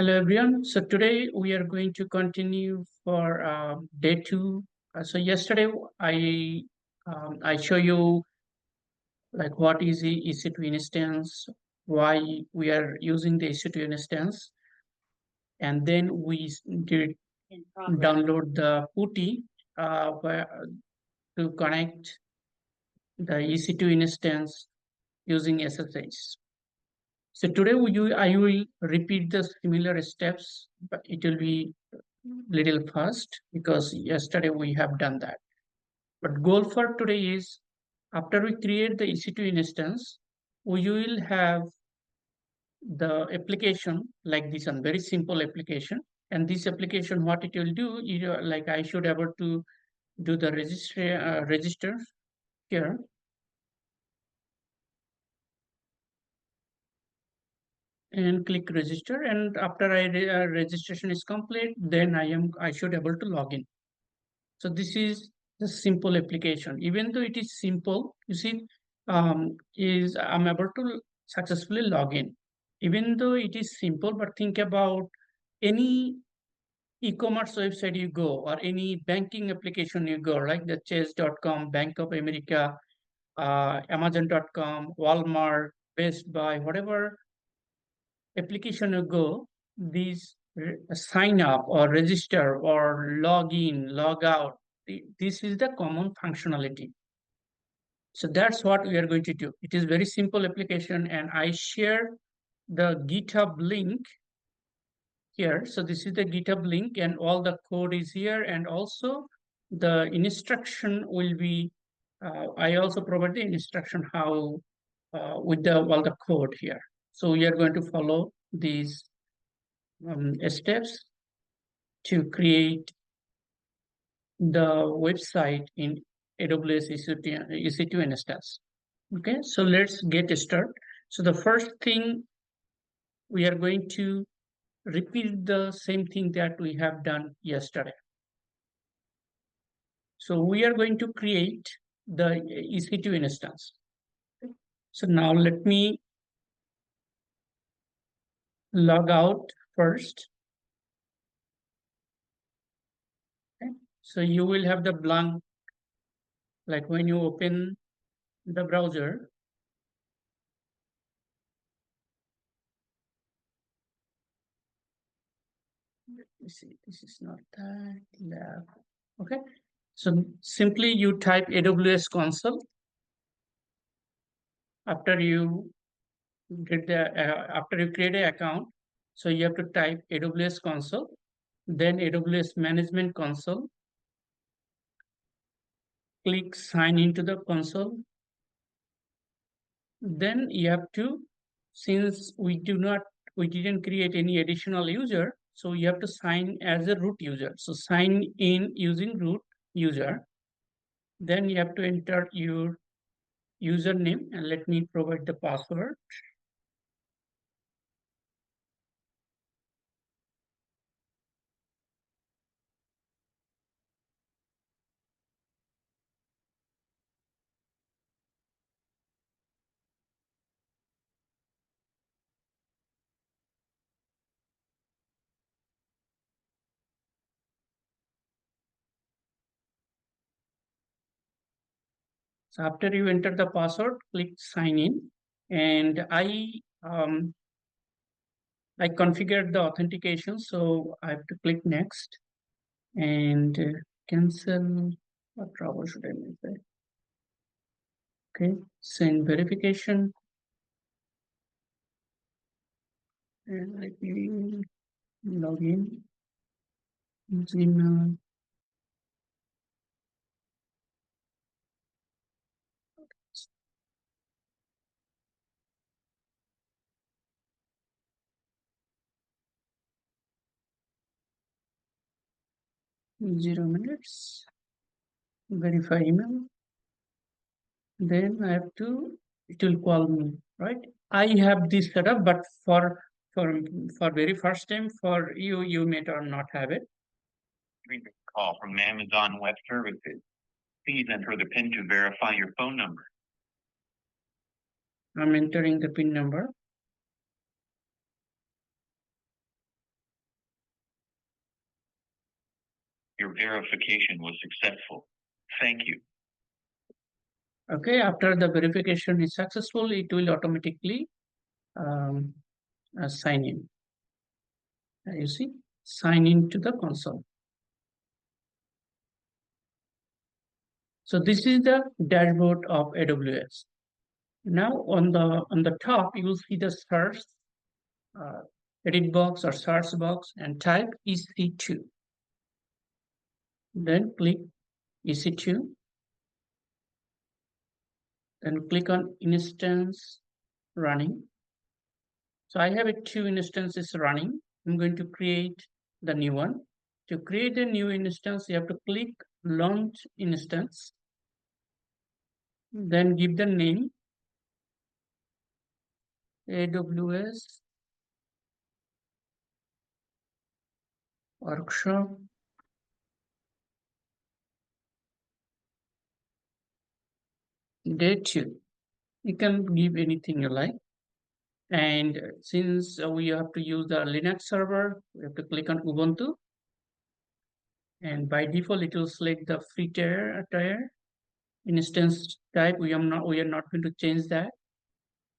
Hello everyone. So today we are going to continue for day two. So yesterday I show you like what is the EC2 instance, why we are using the EC2 instance, and then did download the PuTTY to connect the EC2 instance using SSH. So today I will repeat the similar steps, but it will be little fast because yesterday we have done that. But goal for today is after we create the EC2 instance, we will have the application like this one, very simple application. And this application, what it will do, like I should able to do the register here. And click register, and after registration is complete, then I should able to log in. So this is the simple application. Even though it is simple, you see, I'm able to successfully log in. Even though it is simple, but think about any e-commerce website you go or any banking application you go, like the Chase.com, Bank of America, Amazon.com, Walmart, Best Buy, whatever application you go, these sign up or register or log in, log out, this is the common functionality. So that's what we are going to do. It is very simple application, and I share the GitHub link here. So this is the GitHub link, and all the code is here, and also the instruction will be, I also provide the instruction how with all the code here. So we are going to follow these steps to create the website in AWS EC2 instance. Okay, so let's get started. So the first thing, we are going to repeat the same thing that we have done yesterday. So we are going to create the EC2 instance. Okay. So now let me log out first. Okay. So you will have the blank, like when you open the browser. Let me see, this is not that lab. Okay, so simply you type AWS console. After you after you create an account, so you have to type AWS console, then AWS management console. Click sign into the console. Then you have to, since we didn't create any additional user, so you have to sign as a root user. So sign in using root user. Then you have to enter your username, and let me provide the password. So after you enter the password, click sign in, and I configured the authentication, so I have to click next and cancel. What trouble should I make there? Okay, send verification, and let me log in. Gmail. 0 minutes. Verify email. Then I have to, it will call me, right? I have this setup, but for for very first time, for you, you may or not have it. Call from Amazon Web Services. Please enter the PIN to verify your phone number. I'm entering the PIN number. Your verification was successful. Thank you. Okay, after the verification is successful, it will automatically sign in. You see, sign in to the console. So this is the dashboard of AWS. Now on the top, you will see the search edit box or search box and type EC2. Then click EC2. Then click on instance running. So I have two instances running. I'm going to create the new one. To create a new instance, you have to click launch instance. Then give the name AWS workshop day 2. You can give anything you like. And since we have to use the Linux server, we have to click on Ubuntu. And by default, it will select the free tier instance type. We are not going to change that.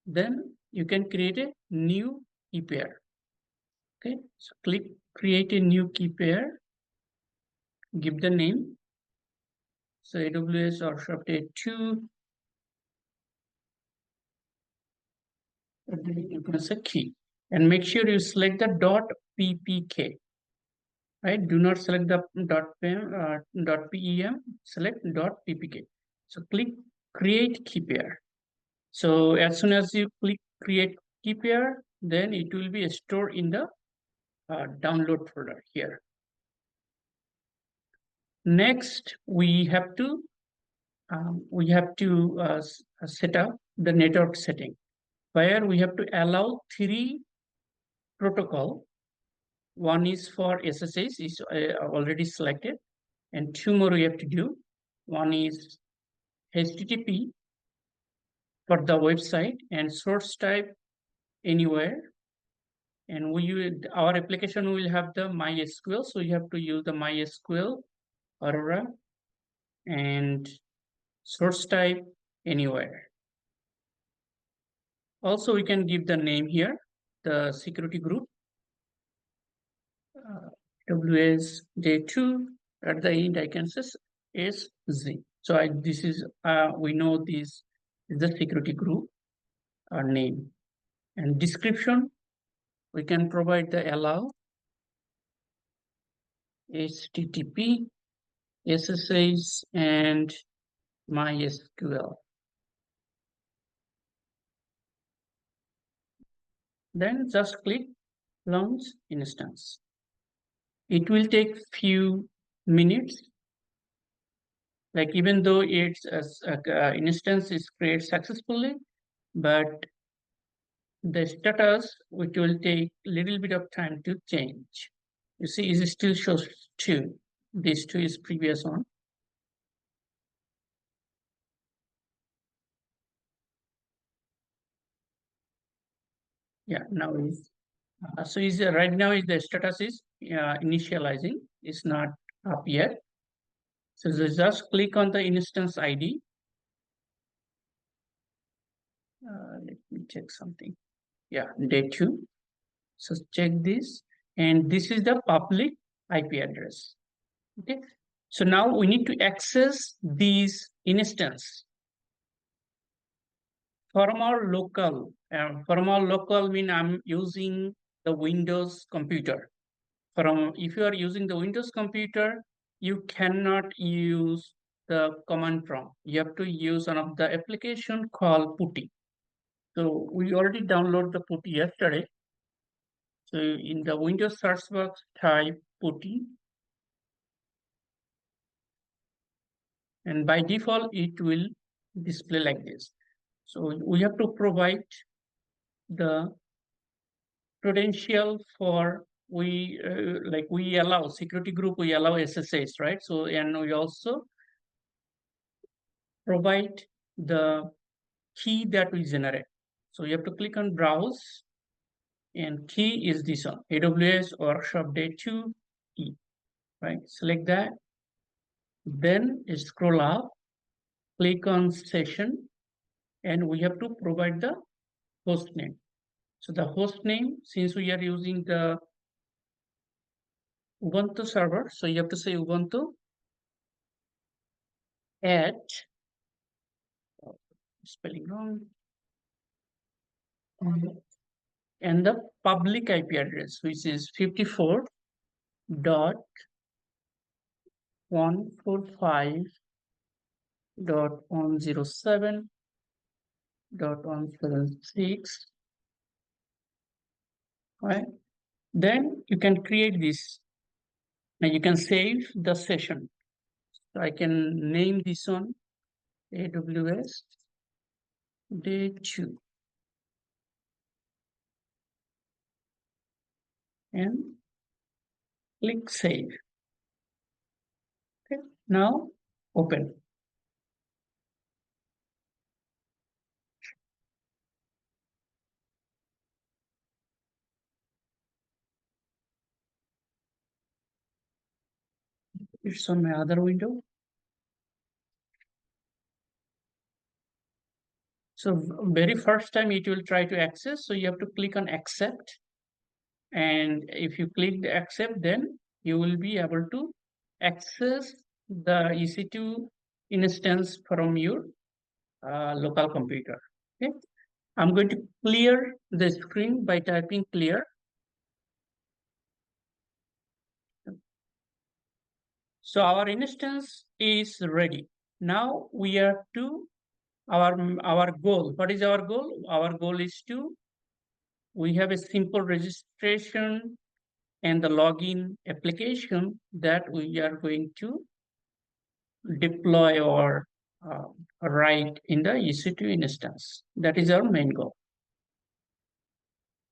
Then you can create a new key pair. Okay, so click create a new key pair. Give the name. So AWS or Shop 2. You can say key. And make sure you select the .ppk. Right? Do not select the .pem, select .ppk. So click create key pair. So as soon as you click create key pair, then it will be stored in the download folder here. Next, we have to set up the network setting, where we have to allow 3 protocol. One is for SSH, is already selected, and 2 more we have to do. One is HTTP for the website and source type anywhere. And our application will have the MySQL, so you have to use the MySQL Aurora and source type anywhere. Also, we can give the name here, the security group, AWS J2. At the end, I can say SZ. So we know this is the security group name. And description, we can provide the allow HTTP, SSH, and MySQL. Then just click launch instance. It will take few minutes. Like even though it's instance is created successfully, but the status which will take a little bit of time to change. You see, it still shows 2. This 2 is previous one. Yeah, now is so is right now is the status is initializing. It's not up yet. So just click on the instance ID. Let me check something. Yeah, day 2. So check this, and this is the public IP address. Okay. So now we need to access these instance from our local. From our local mean I'm using the Windows computer. If you are using the Windows computer, you cannot use the command prompt. You have to use one of the application called PuTTY. So we already downloaded the PuTTY yesterday. So in the Windows search box, type PuTTY. And by default, it will display like this. So we have to provide the credential for we allow security group, we allow SSH, right? So and we also provide the key that we generate. So you have to click on browse, and key is this one, AWS Workshop Day 2 key. right? Select that. Then scroll up, click on session, and we have to provide the host name. So the host name, since we are using the Ubuntu server, so you have to say Ubuntu at, spelling wrong, and the public IP address, which is 54.145.107.176, right? Then you can create this and you can save the session. So I can name this one AWS day 2 and click save. Okay, now open. It's on my other window. So very first time it will try to access. So you have to click on accept. And if you click the accept, then you will be able to access the EC2 instance from your local computer. Okay. I'm going to clear the screen by typing clear. So our instance is ready. Now we are to our goal. What is our goal? Our goal is to, we have a simple registration and the login application that we are going to deploy or write in the EC2 instance. That is our main goal.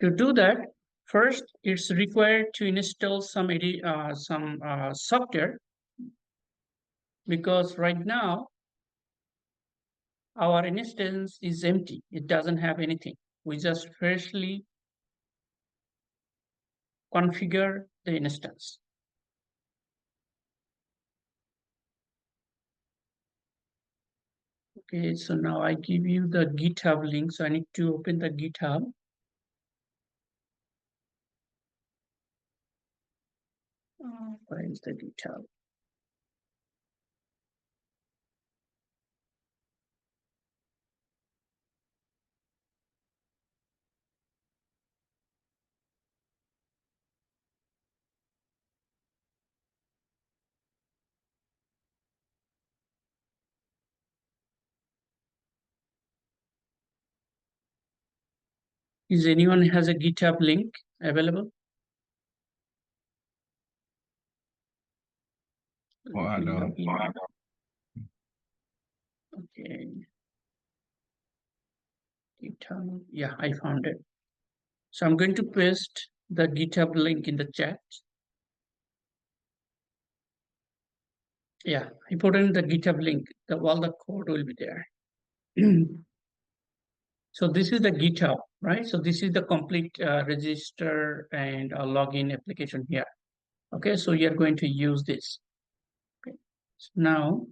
To do that, first it's required to install some software, because right now our instance is empty. It doesn't have anything. We just freshly configure the instance. Okay, so now I give you the GitHub link. So I need to open the GitHub. Where is the GitHub? Is anyone has a GitHub link available? Well, I don't. Okay. GitHub. Yeah, I found it. So I'm going to paste the GitHub link in the chat. Yeah, I put in the GitHub link. All the code will be there. So this is the GitHub, right? So this is the complete register and login application here. Okay, so you're going to use this. Okay, so now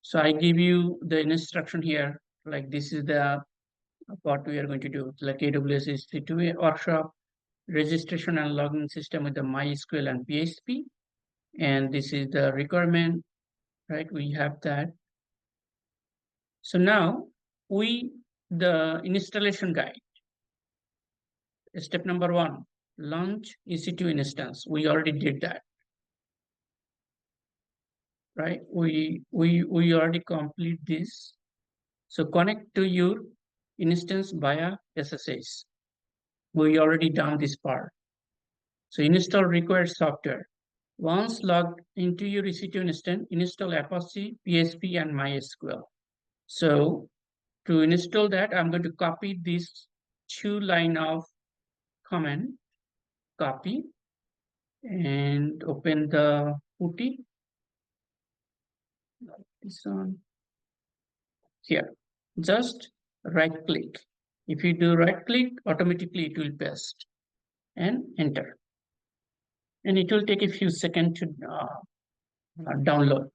so I give you the instruction here. Like this is the what we are going to do. Like AWS is EC2 workshop, registration and login system with the MySQL and PHP. And this is the requirement, right? We have that. So now the installation guide. Step number 1, launch EC2 instance. We already did that, right? We already complete this. So connect to your instance via SSH. We already done this part. So install required software. Once logged into your EC2 instance, install Apache, PHP, and MySQL. So to install that, I'm going to copy this 2 line of command, copy, and open the PuTTY. This one here. Just right click If you do right click, automatically it will paste and enter. And it will take a few seconds to download.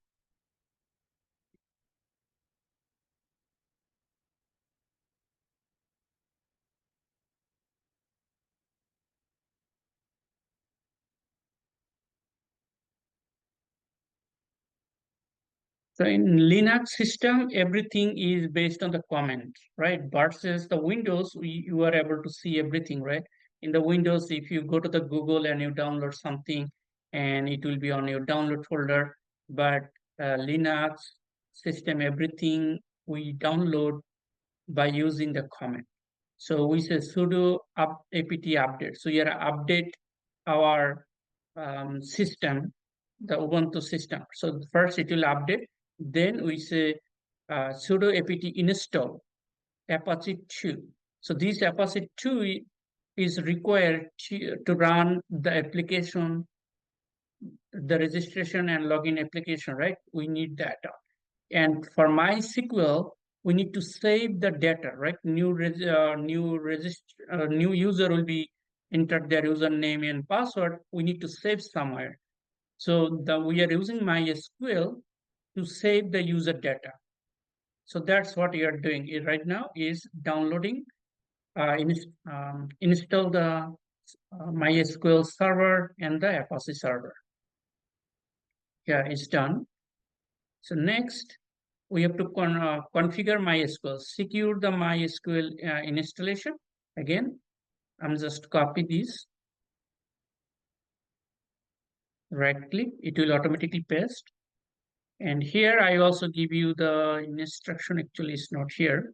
So in Linux system, everything is based on the command, right? Versus the Windows, you are able to see everything, right? In the Windows, if you go to the Google and you download something, and it will be on your download folder. But Linux system, everything we download by using the command. So we say sudo apt update. So here update our system, the Ubuntu system. So first it will update. Then we say sudo apt install Apache 2. So this Apache 2 is required to run the application, the registration and login application, right? We need that. And for MySQL, we need to save the data, right? New user will be entered their username and password. We need to save somewhere. So we are using MySQL to save the user data. So that's what we are doing right now is downloading, install the MySQL server and the Apache server. Yeah, it's done. So next, we have to configure MySQL, secure the MySQL installation. Again, I'm just copy this, right click, it will automatically paste. And here I also give you the instruction, actually it's not here.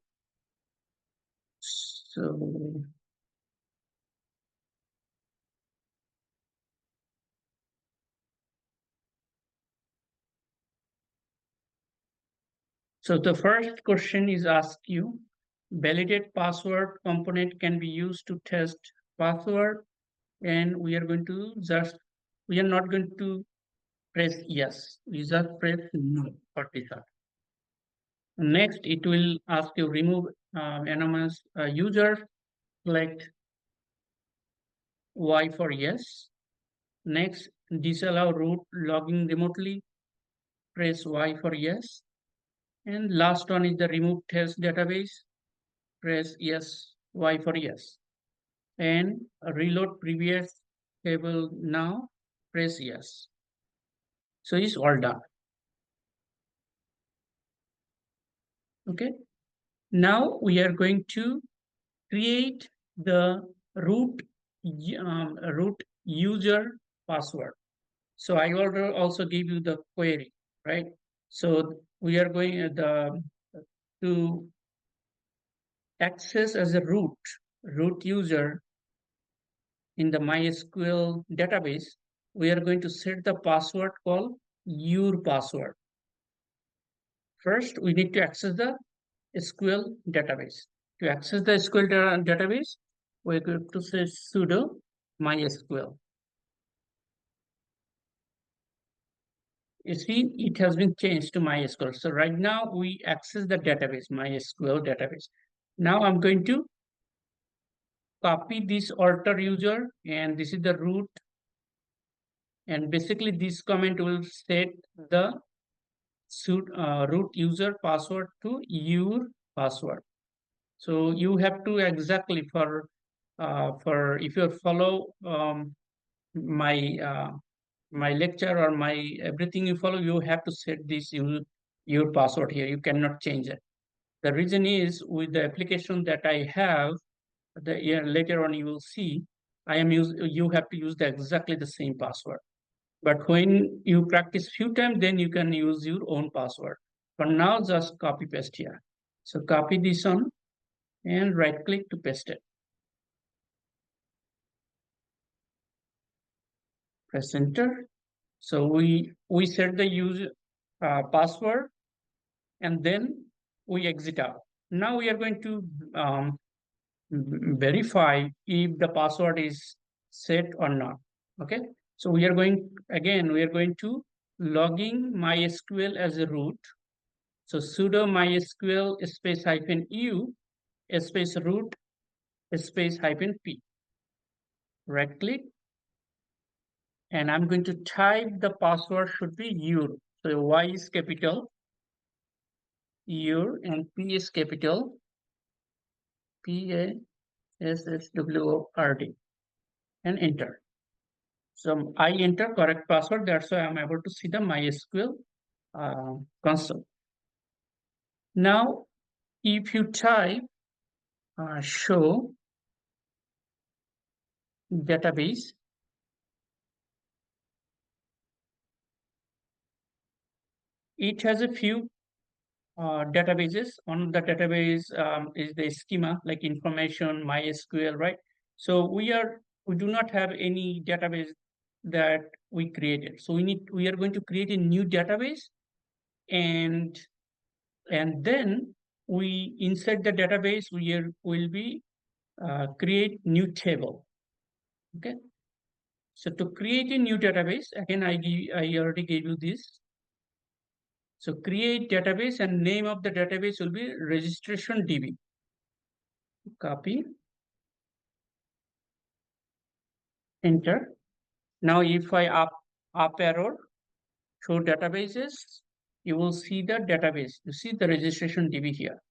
So the first question is asked you, validate password component can be used to test password. And we are going to just, we are not going to press yes, we just press no for this. Next, it will ask you remove anonymous user, select Y for yes. Next, disallow root logging remotely, press Y for yes. And last one is the remove test database, press yes, Y for yes. And reload previous table now, press yes. So it's all done. Okay. Now we are going to create the root user password. So I will also give you the query, right? So we are going to access as a root user in the MySQL database. We are going to set the password called your password. First, we need to access the SQL database. To access the SQL database, we're going to say sudo MySQL. You see, it has been changed to MySQL. So right now we access the database, MySQL database. Now I'm going to copy this alter user, and this is the root. And basically this comment will set the root user password to your password. So you have to exactly for if you follow my my lecture or my everything you follow, you have to set this your password here. You cannot change it. The reason is with the application that I have, later on you will see, you have to use exactly the same password. But when you practice few times, then you can use your own password. For now, just copy paste here. So copy this on and right click to paste it. Press enter. So we set the user password and then we exit out. Now we are going to verify if the password is set or not. Okay. So we are going to logging MySQL as a root. So sudo MySQL space -u space root space -p. Right click, and I'm going to type the password should be your. So Y is capital, your, and P is capital, PASSWORD, and enter. So I enter correct password. That's why I'm able to see the MySQL console. Now, if you type show database, it has a few databases. On the database is the schema like information, MySQL, right? So we do not have any database that we created. So we are going to create a new database, and then we inside the database will be create new table. Okay. So to create a new database, again I already gave you this. So create database, and name of the database will be registration DB. Copy, enter. Now if I up arrow, show databases, you will see the database. You see the registration DB here.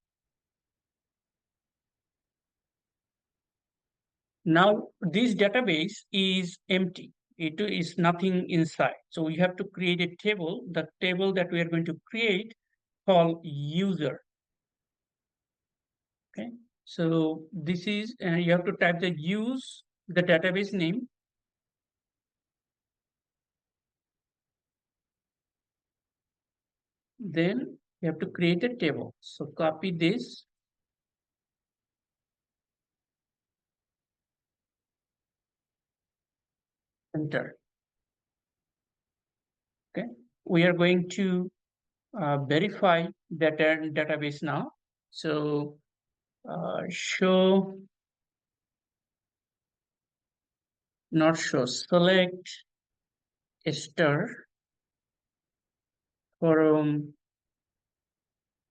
Now this database is empty. It is nothing inside. So we have to create a table. The table that we are going to create called user. Okay. So this is, you have to type the database name. Then you have to create a table. So copy this, enter. Okay. We are going to verify that database now. So show, not show, select star from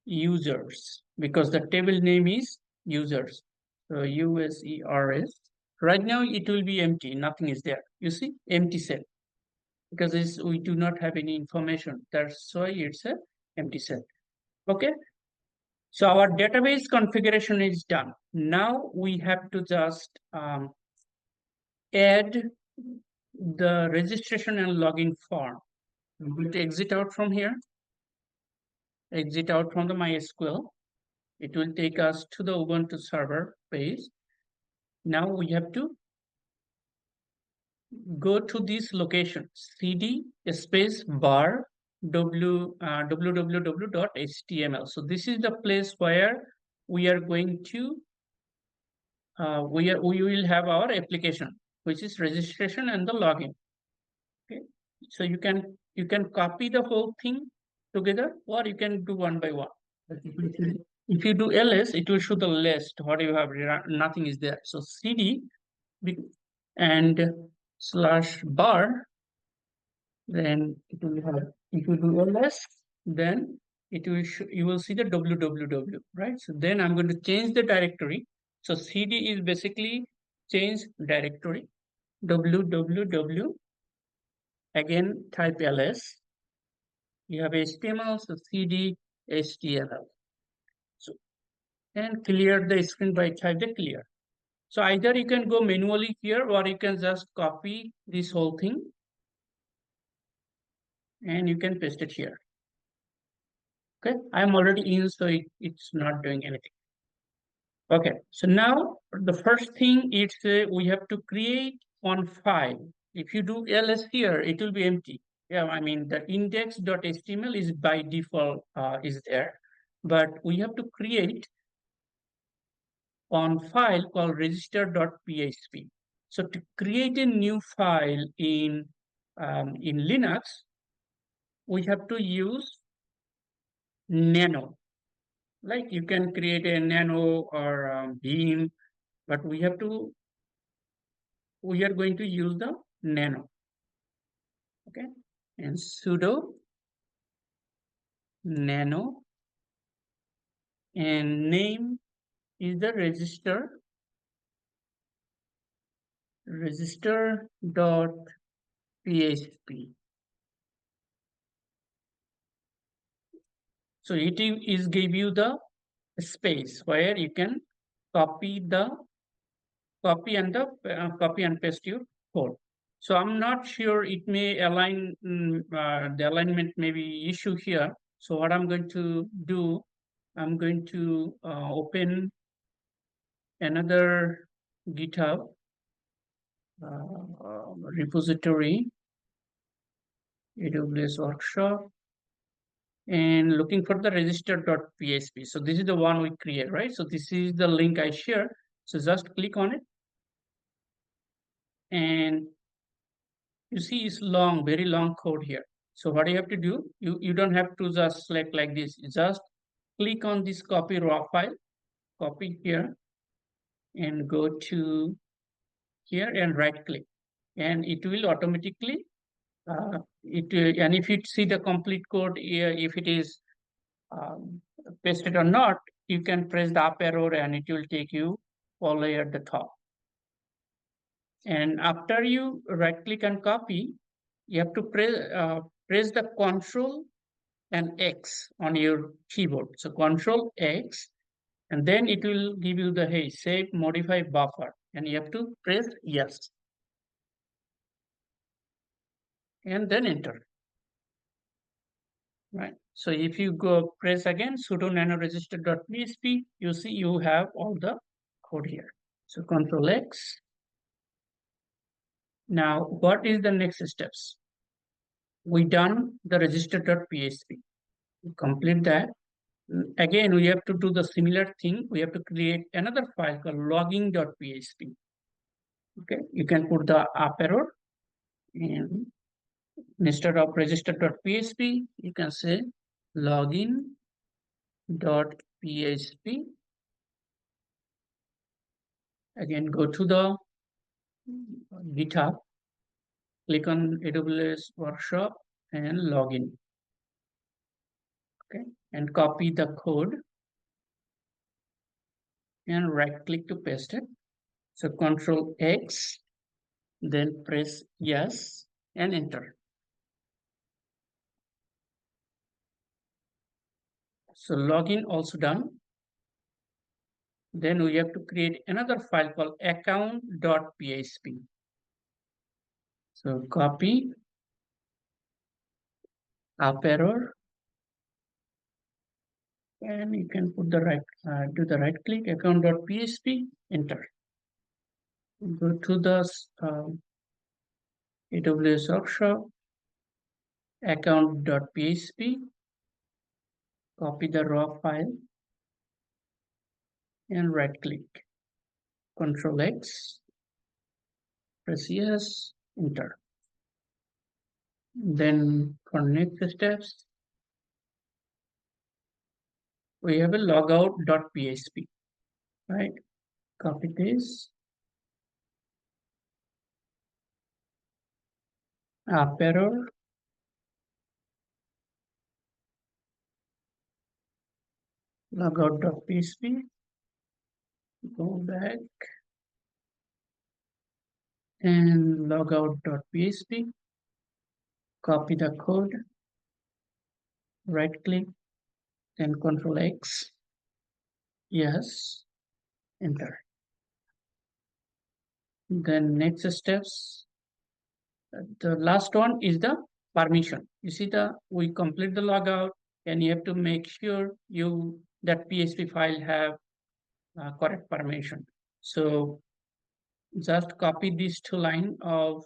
users, because the table name is users. So USERS. Right now it will be empty, nothing is there. You see, empty cell, because we do not have any information. That's why it's a empty cell. Okay. So our database configuration is done. Now we have to just add the registration and login form. I'm going to exit out from here, exit out from the MySQL. It will take us to the Ubuntu server page. Now we have to go to this location, cd space bar www.html. So this is the place where we are going to we will have our application, which is registration and the login. Okay, so you can copy the whole thing together, or you can do one by one. If you do ls, it will show the list what you have. Nothing is there. So cd and slash bar, then it will have. If you do ls, then it will you will see the www, right? So then I'm going to change the directory. So cd is basically change directory, www, again type ls. You have HTML, so cd HTML. So and clear the screen by type the clear. So either you can go manually here, or you can just copy this whole thing and you can paste it here. Okay, I'm already in, so it's not doing anything. Okay, so now the first thing is we have to create one file. If you do ls here, it will be empty. Yeah, I mean the index.html is by default is there, but we have to create one file called register.php. So to create a new file in Linux, we have to use nano. Like you can create a nano or beam, but we are going to use the nano. Okay, and sudo nano, and name is the register register.php. So it is give you the space where you can copy the copy and paste your code. So I'm not sure, it may align, the alignment may be issue here. So what I'm going to do, I'm going to open another GitHub repository, AWS workshop, and looking for the register.php. So this is the one we create, right? So this is the link I share. So just click on it, and you see it's long, very long code here. So what you have to do, you don't have to just select like this. You just click on this copy raw file, copy here, and go to here and right click, and it will automatically and if you see the complete code here, if it is pasted or not, you can press the up arrow and it will take you all the way at the top. And after you right click and copy, you have to press the Control and X on your keyboard. So Control X, and then it will give you the, hey, save modify buffer, and you have to press yes, and then enter. Right. So if you go press again sudo nano register.php, you see you have all the code here. So Control X. Now, what is the next steps? We done the register.php. We complete that. Again, we have to do the similar thing. We have to create another file called logging.php. Okay, you can put the up arrow, and instead of register.php, you can say login.php. Again, go to the GitHub, click on AWS workshop and login. Okay, and copy the code and right click to paste it. So Control X, then press yes and enter. So login also done. Then we have to create another file called account.php. So copy, up arrow, and you can put the do the right click, account.php, enter. Go to the AWS workshop, account.php, copy the raw file and right click, Control X, press yes, enter. Then for next steps, we have a logout.php, right? Copy this, up arrow, logout.php, go back and logout.php, copy the code, right click, then Control X, yes, enter. Then next steps, the last one is the permission. You see we complete the logout, and you have to make sure that PHP file have correct permission. So just copy these two lines of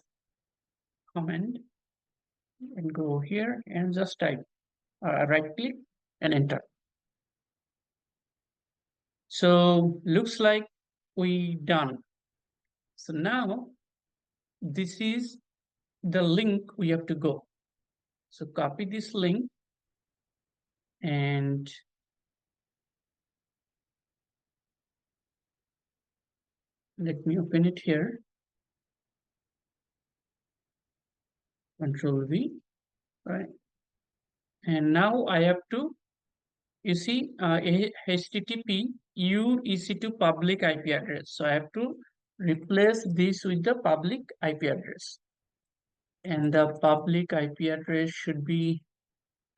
command and go here and just type, right click and enter. So looks like we done. So now this is the link we have to go. So copy this link and let me open it here. Control V, right? And now I have to, you see, HTTP your EC2 public IP address. So I have to replace this with the public IP address. And the public IP address should be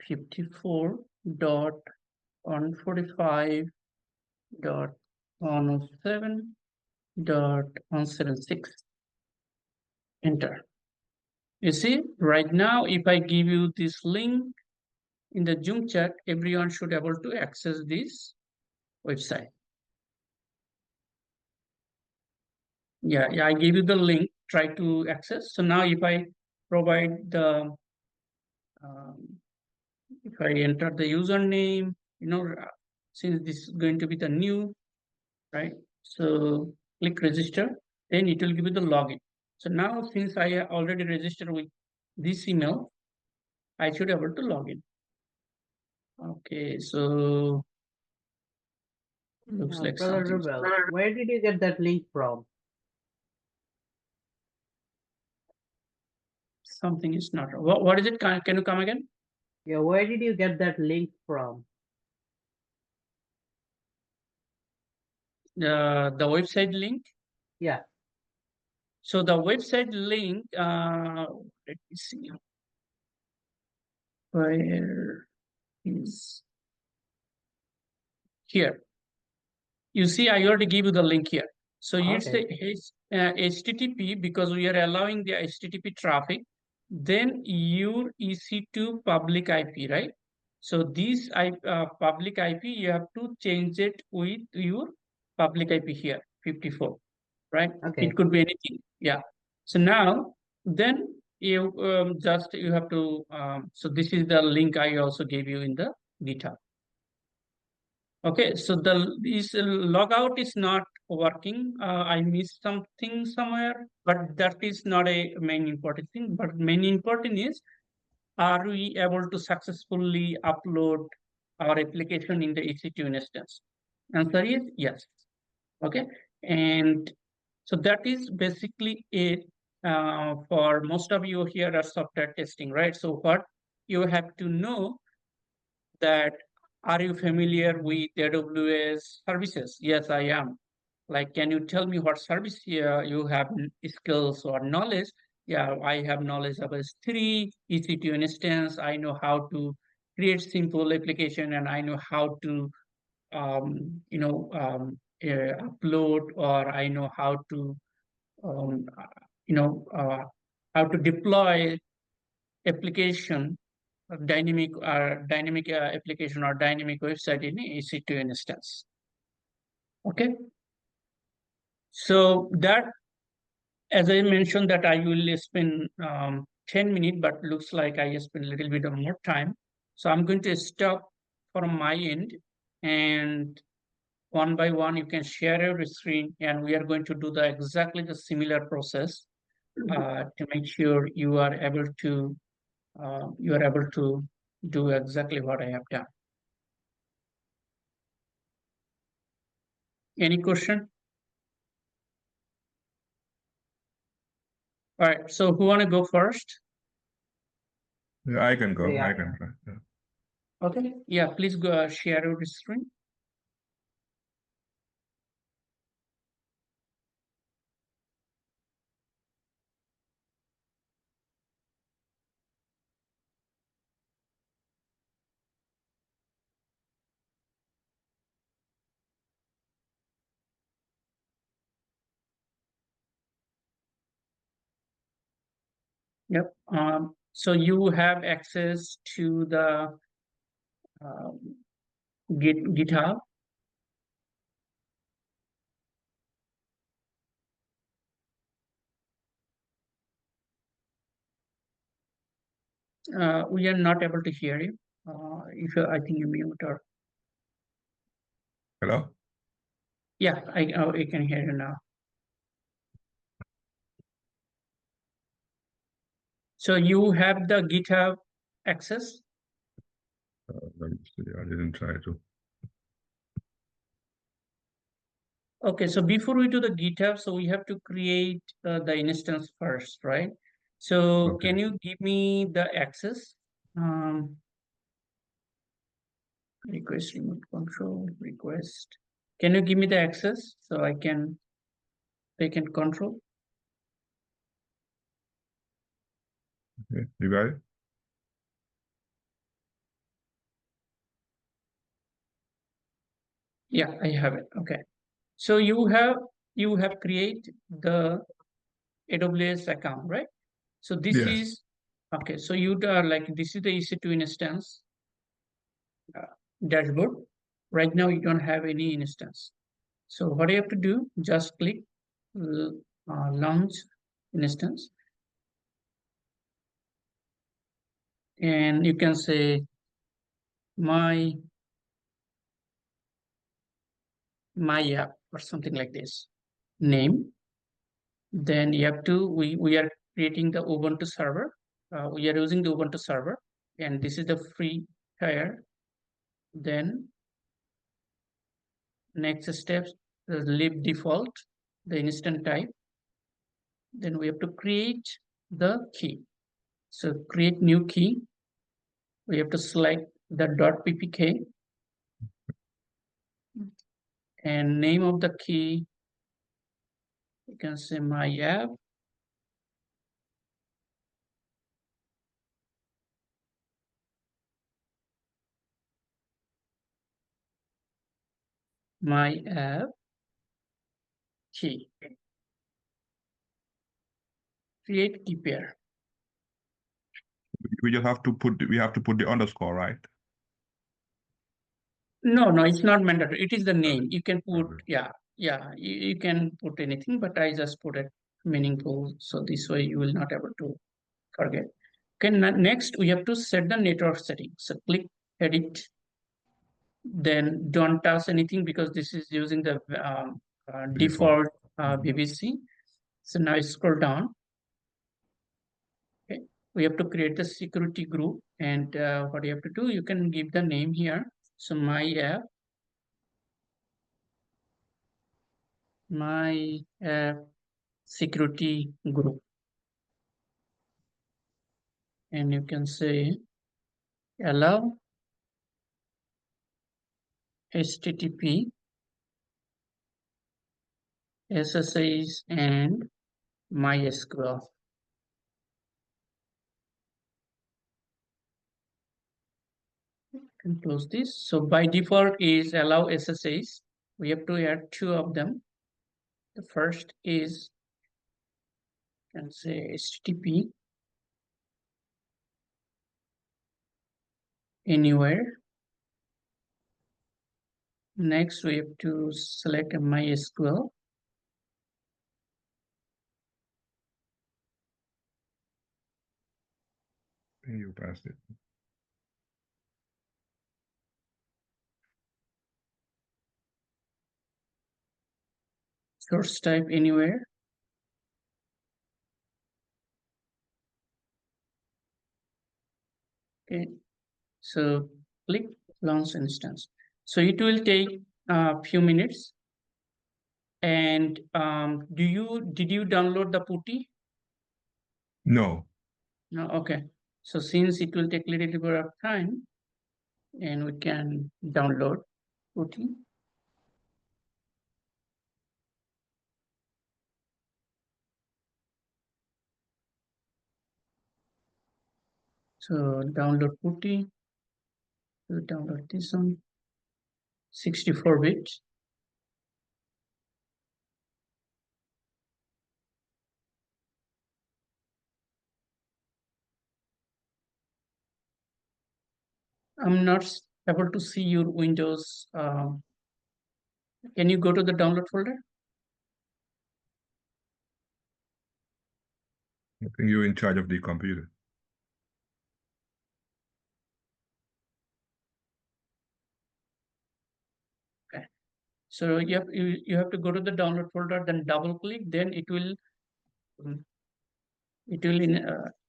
54.145.107.176. Enter. You see, right now, if I give you this link in the Zoom chat, everyone should be able to access this website. Yeah, I gave you the link, try to access. So now if I provide the, if I enter the username, since this is going to be the new, right? So click register, then it will give you the login. So now since I already registered with this email, I should be able to log in. Okay, so looks like Brother something. Rubel, where did you get that link from? Something is not. What is it? Can you come again? Yeah, where did you get that link from? The website link. Yeah. So the website link. Let me see. Where is here? You see, I already give you the link here. So you say HTTP because we are allowing the HTTP traffic. Then your EC2 public IP, right? So this public IP, you have to change it with your public IP here, 54, right? Okay. It could be anything. Yeah. So now, then you you have to, so this is the link I also gave you in the GitHub. Okay, so this logout is not working. I missed something somewhere, but that is not a main important thing. But main important is, are we able to successfully upload our application in the EC2 instance? Answer is yes. Okay, and so that is basically it. For most of you here are software testing, right? So what you have to know that, are you familiar with AWS services? Yes, I am. Like, can you tell me what service you have skills or knowledge? Yeah, I have knowledge of S3, EC2 instance. I know how to create simple application, and I know how to, upload, or I know how to, um, you know, uh, how to deploy application, dynamic application or dynamic website in EC2 instance. Okay, so that, as I mentioned, that I will spend 10 minutes, but looks like I spend a little bit of more time. So I'm going to stop from my end, and one by one you can share your screen, and we are going to do exactly the similar process to make sure you are able to do exactly what I have done. Any question? All right, so who want to go first? Yeah, I can go. Yeah. I can try. Yeah. Okay, yeah, please go share your screen. Yep. So you have access to the GitHub. We are not able to hear you. If I think you mute or. Hello? Yeah, I can hear you now. So you have the GitHub access? Let me see. I didn't try to. Okay, so before we do the GitHub, so we have to create the instance first, right? So Okay. can you give me the access? Request remote control request. Can you give me the access so I can backend control. Okay, you got it? Yeah, I have it. Okay. So you have created the AWS account, right? So this Yes. is okay. So you are like this is the EC2 instance dashboard. Right now you don't have any instance. So what you have to do, just click launch instance, and you can say my app or something like this name. Then you have to we are creating the Ubuntu server. We are using the Ubuntu server, and this is the free tier. Then next steps, leave default, the instant type. Then we have to create the key. So create new key. We have to select the .ppk, and name of the key, you can say my app. My app key. Create key pair. We have to put the underscore, right? No, it's not mandatory. It is the name. Okay. You can put, Okay. yeah, you can put anything, but I just put it meaningful. So this way you will not able to forget. Okay, next we have to set the network setting. So click edit, then don't touch anything because this is using the default BBC. So now scroll down. Okay, we have to create the security group, and what you have to do, you can give the name here. So my app security group, and you can say allow HTTP, SSH, and MySQL. Can close this. So by default is allow SSH. We have to add two of them. The first is, can say HTTP anywhere. Next, we have to select a MySQL. You passed it. Source type anywhere. Okay, so click launch instance. So it will take a few minutes. And did you download the putty? No. No, okay. So since it will take a little bit of time, and we can download putty. So download putty. We'll download this one. 64 bits. I'm not able to see your Windows. Can you go to the download folder? I think you're in charge of the computer. Okay. So you have to go to the download folder, then double click, then it will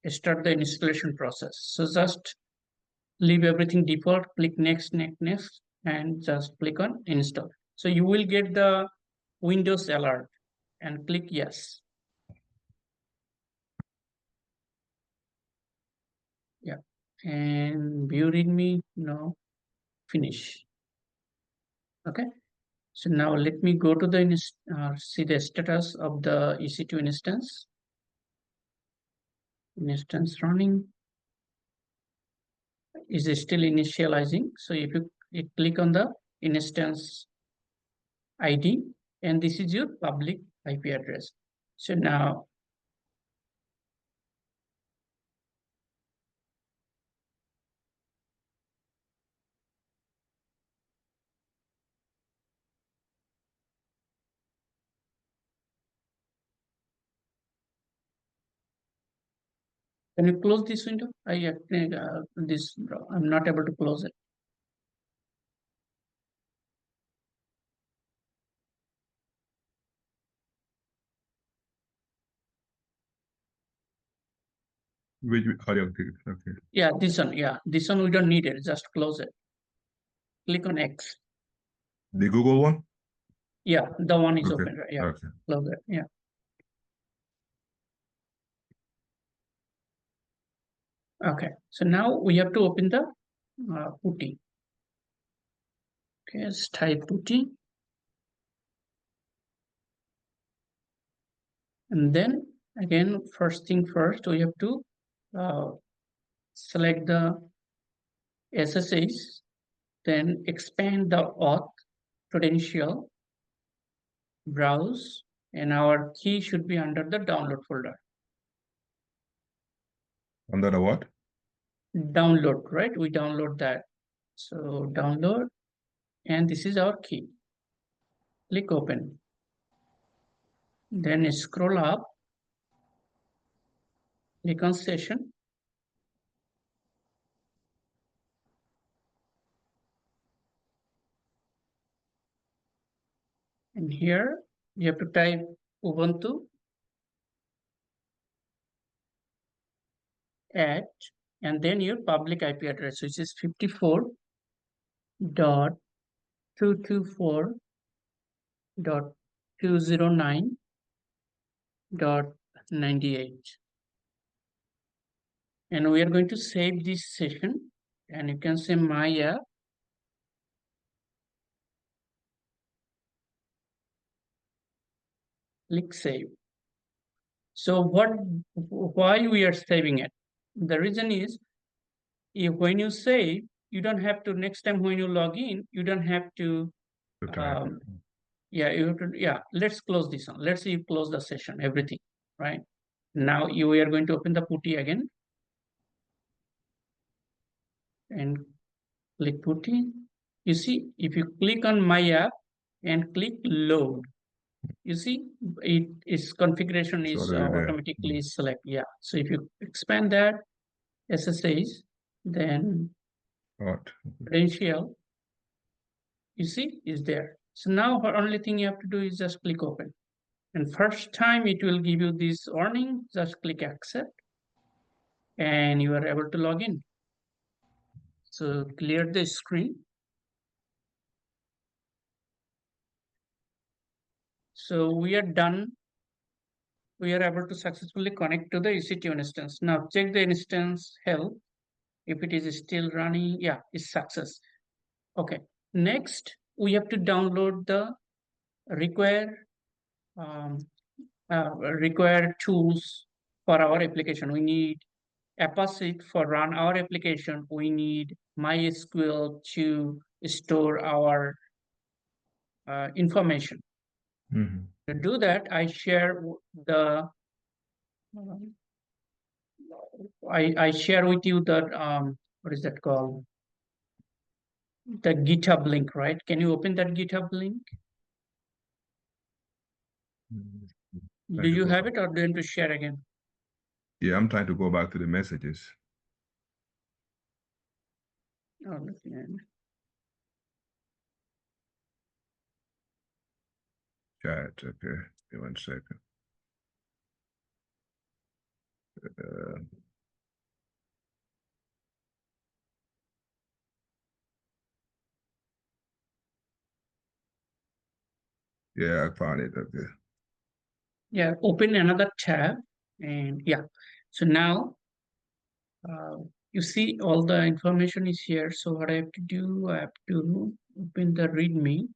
start the installation process. So just leave everything default, click next, and just click on install. So you will get the Windows alert and click yes. Yeah, and view readme, no, finish. Okay, So now let me go to the see the status of the EC2 instance. Instance running is still initializing. So if you click on the instance ID, and this is your public IP address. So now can you close this window? I'm not able to close it. Which audio? Okay. Yeah, this one. Yeah, this one we don't need it. Just close it. Click on X. The Google one? Yeah, the one is Okay. open. Right? Yeah, Okay. close it. Yeah. Okay. So now we have to open the PuTTY. Okay, let's type PuTTY. And then again, first thing first, we have to select the SSH, then expand the auth credential, browse, and our key should be under the download folder. Under the what? Download, right? We download that. So download, and this is our key. Click open. Then scroll up, click on session. And here you have to type Ubuntu at, and then your public IP address, which is 54.224.209.98. And we are going to save this session, and you can say my app. Click save. So why we are saving it? The reason is, when you save, you don't have to, next time when you log in, you don't have to, let's close this one. Let's say you close the session, everything, right? Now we are going to open the PuTTY again. And click PuTTY. You see, if you click on my app and click load, you see its configuration is automatically select. Yeah. So if you expand that SSH, then credential, you see, is there. So now the only thing you have to do is just click open. And first time it will give you this warning, just click accept, and you are able to log in. So clear the screen. So we are done. We are able to successfully connect to the EC2 instance. Now check the instance health. If it is still running, yeah, it's success. Okay. Next, we have to download the required tools for our application. We need Apache for run our application. We need MySQL to store our information. To do that, I share the I share with you the what is that called? The GitHub link, right? Can you open that GitHub link? Do you have it, or do you want to share again? Yeah, I'm trying to go back to the messages. Oh, okay. Chat, okay. Give 1 second. Yeah, I found it. Okay. Yeah, open another tab, and yeah. So now you see all the information is here. So what I have to do, I have to open the README.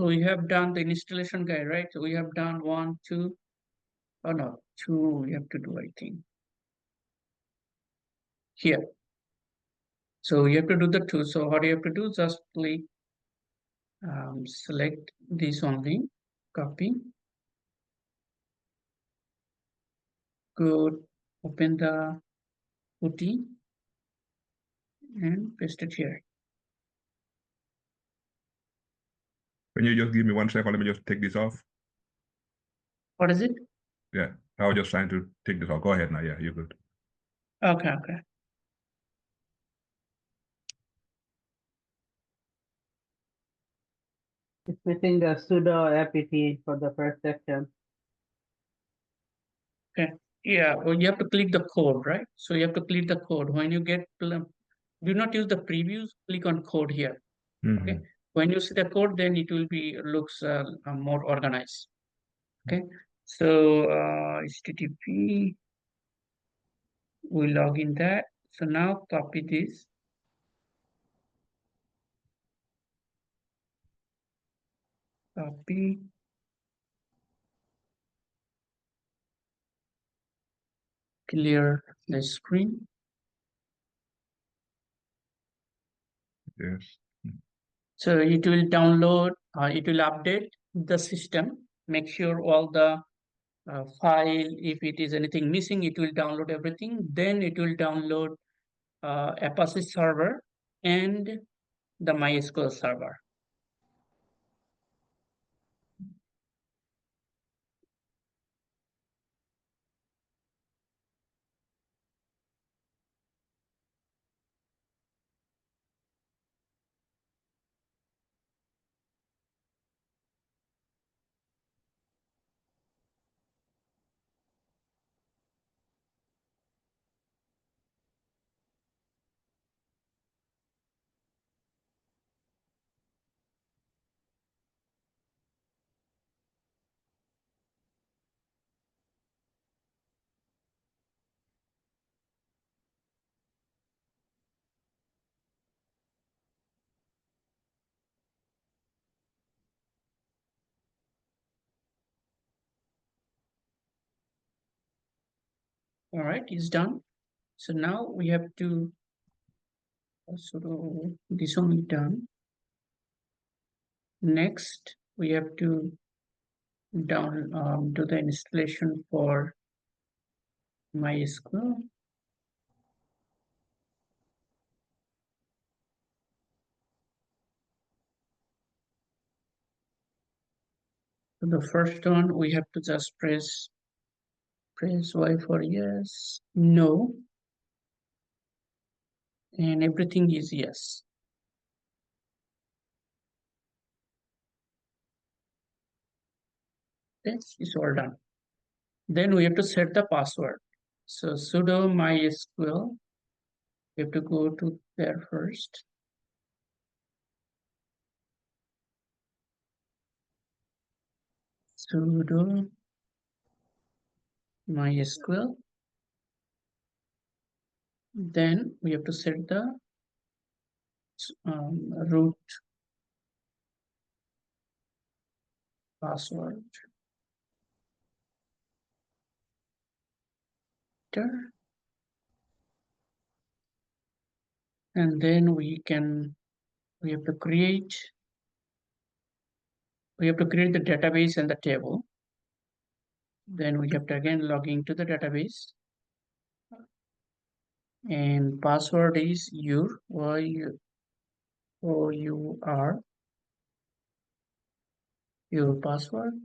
So we have done the installation guide, right? So we have done 1, 2. Oh no, 2 we have to do, I think. Here. So you have to do the 2. So what you have to do, just click, select this only, copy, go open the putty and paste it here. Can you just give me 1 second? Let me just take this off. What is it? Yeah, I was just trying to take this off. Go ahead now. Yeah, you're good. Okay, okay. It's missing the sudo apt for the first section. Yeah, well, you have to click the code, right? So you have to click the code. When you get, do not use the previews, click on code here. Okay. When you see the code, then it will be looks more organized. Okay. So HTTP, we log in that. So now copy this. Copy. Clear the screen. Yes. So it will download, it will update the system. Make sure all the file, if it is anything missing, it will download everything. Then it will download Apache server and the MySQL server. All right, it's done. So now we have to also this only done. Next, we have to do the installation for MySQL. So the first one, we have to just press Y for yes, no, and everything is yes. This is all done. Then we have to set the password. So sudo MySQL, we have to go to there first. Sudo MySQL. Then we have to set the root password. And then we have to create the database and the table. Then we have to again log into the database. And password is your your password.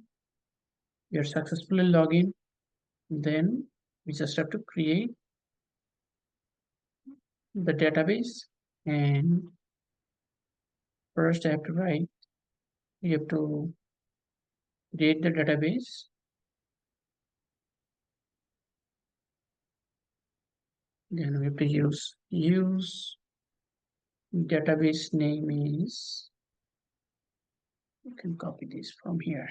You're successfully logged in. Then we just have to create the database. And first I have to write, you have to create the database. Then we have to use database name is, you can copy this from here.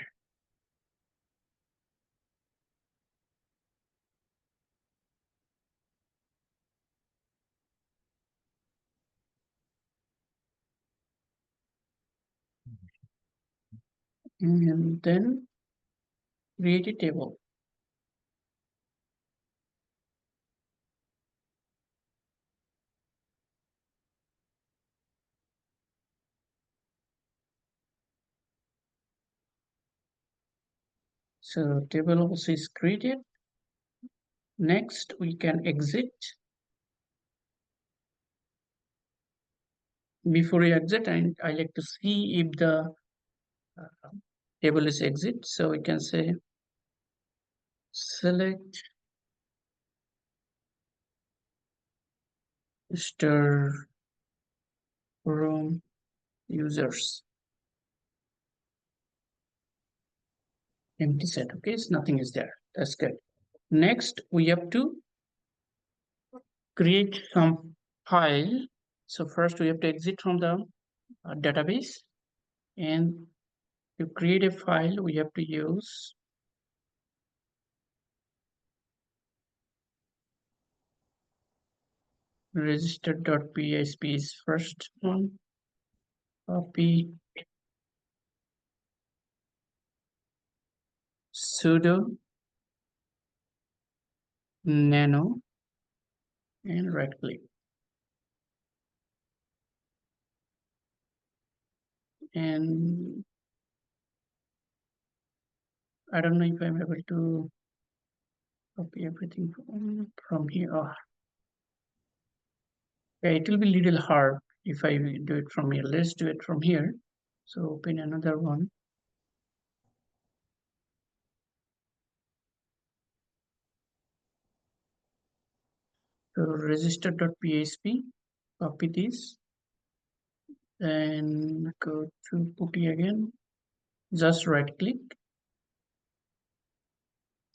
and then create a table. So table also is created. Next, we can exit. Before we exit, I like to see if the table is exit. So we can say select star room users empty set. Okay, so nothing is there. That's good. Next, we have to create some file. So first we have to exit from the database, and to create a file we have to use register.php is first one. Copy sudo nano and right click, and I don't know if I'm able to copy everything from here. Oh, yeah, it will be a little hard if I do it from here. Let's do it from here. So open another one. So register.php, copy this and go to putty again. Just right click,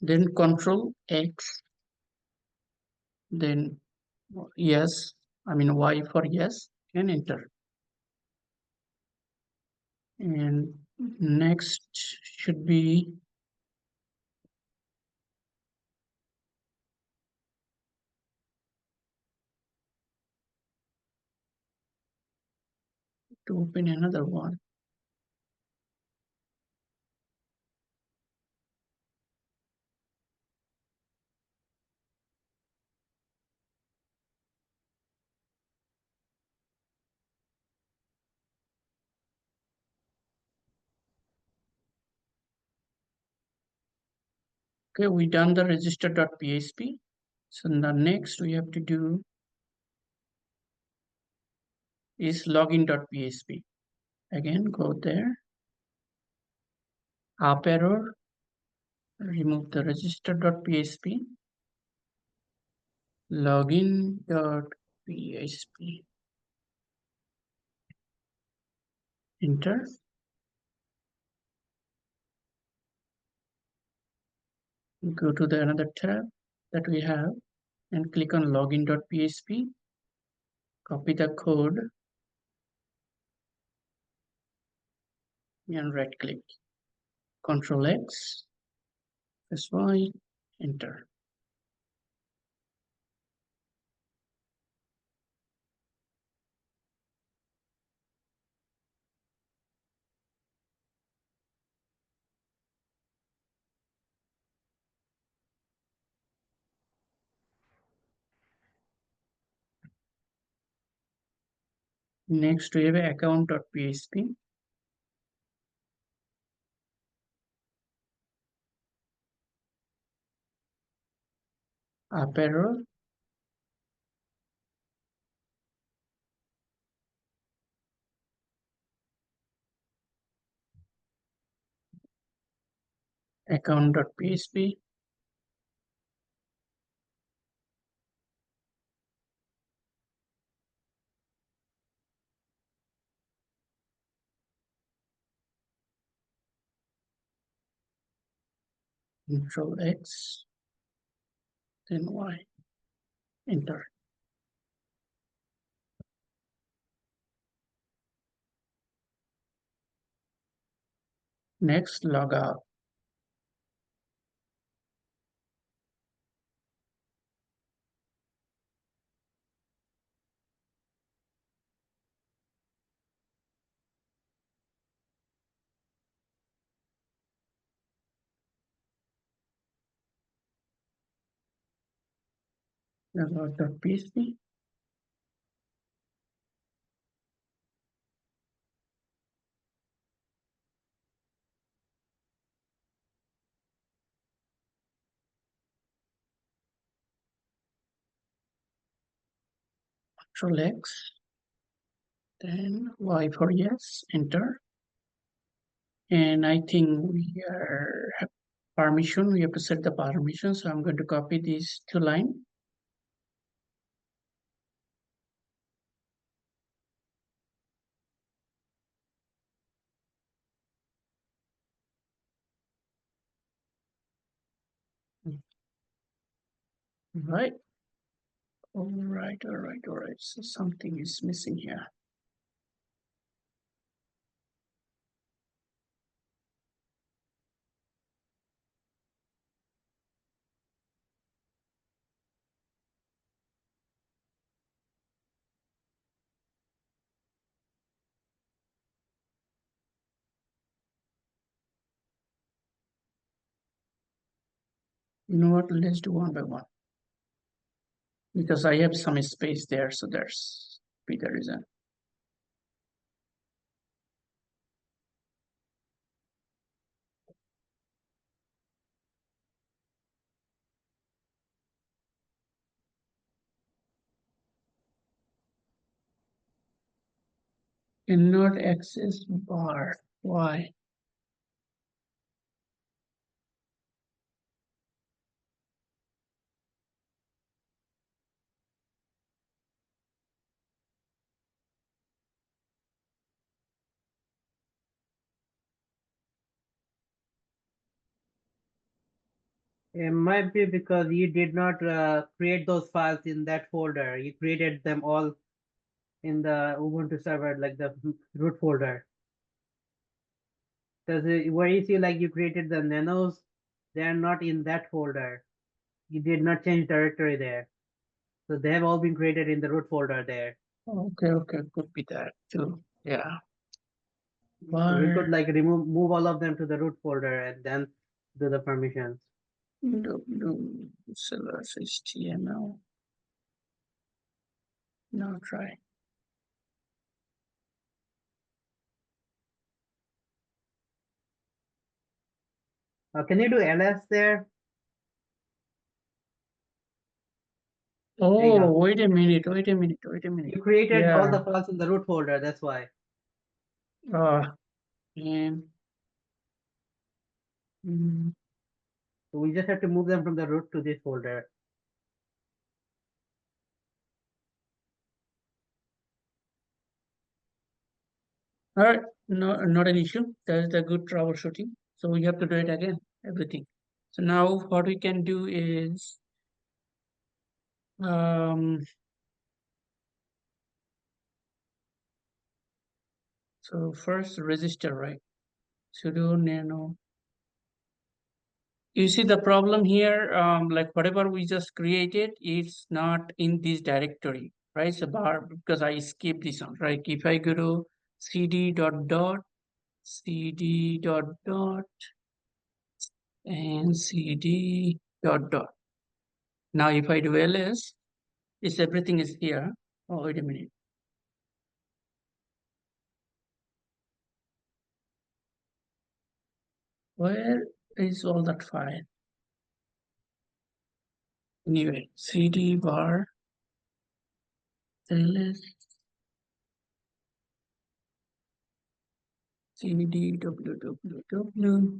then Control X, then yes, I mean Y for yes, and enter. And next should be to open another one. Okay, we done the register.php. So the next we have to do is login.php. Again, go there, up arrow, remove the register.php, login.php, enter. Go to the another tab that we have and click on login.php, copy the code and right click, Control X, press Y, enter. Next we have account.php, up arrow, account.php, Control X, then Y, enter. Next, log out. About.php. Control X, then Y for yes, enter. And I think we have permission. We have to set the permission. So I'm going to copy these two lines. Right. All right. So something is missing here. You know what? Let's do one by one. Because I have some space there, so there's be the reason. Cannot access bar. Why? It might be because you did not create those files in that folder. You created them all in the Ubuntu server, like the root folder. Because where you see like you created the nanos, they are not in that folder. You did not change directory there. So they have all been created in the root folder there. Okay, could be that too. Yeah. So we could Bar like move all of them to the root folder and then do the permissions. sellers HTML. Now try. Can you do ls there? There you Oh, go. wait a minute. You created all Yeah. the files in the root folder, that's why. And So we just have to move them from the root to this folder. all right, no, not an issue. That's a good troubleshooting. So we have to do it again, everything. So now what we can do is so first register, right? Sudo nano. You see the problem here, like whatever we just created, it's not in this directory, right? So bar, because I skipped this one, right? If I go to cd cd and cd . Now if I do ls, it's everything is here. Oh, wait a minute. Where is all that file? Anyway, cd bar ls cd www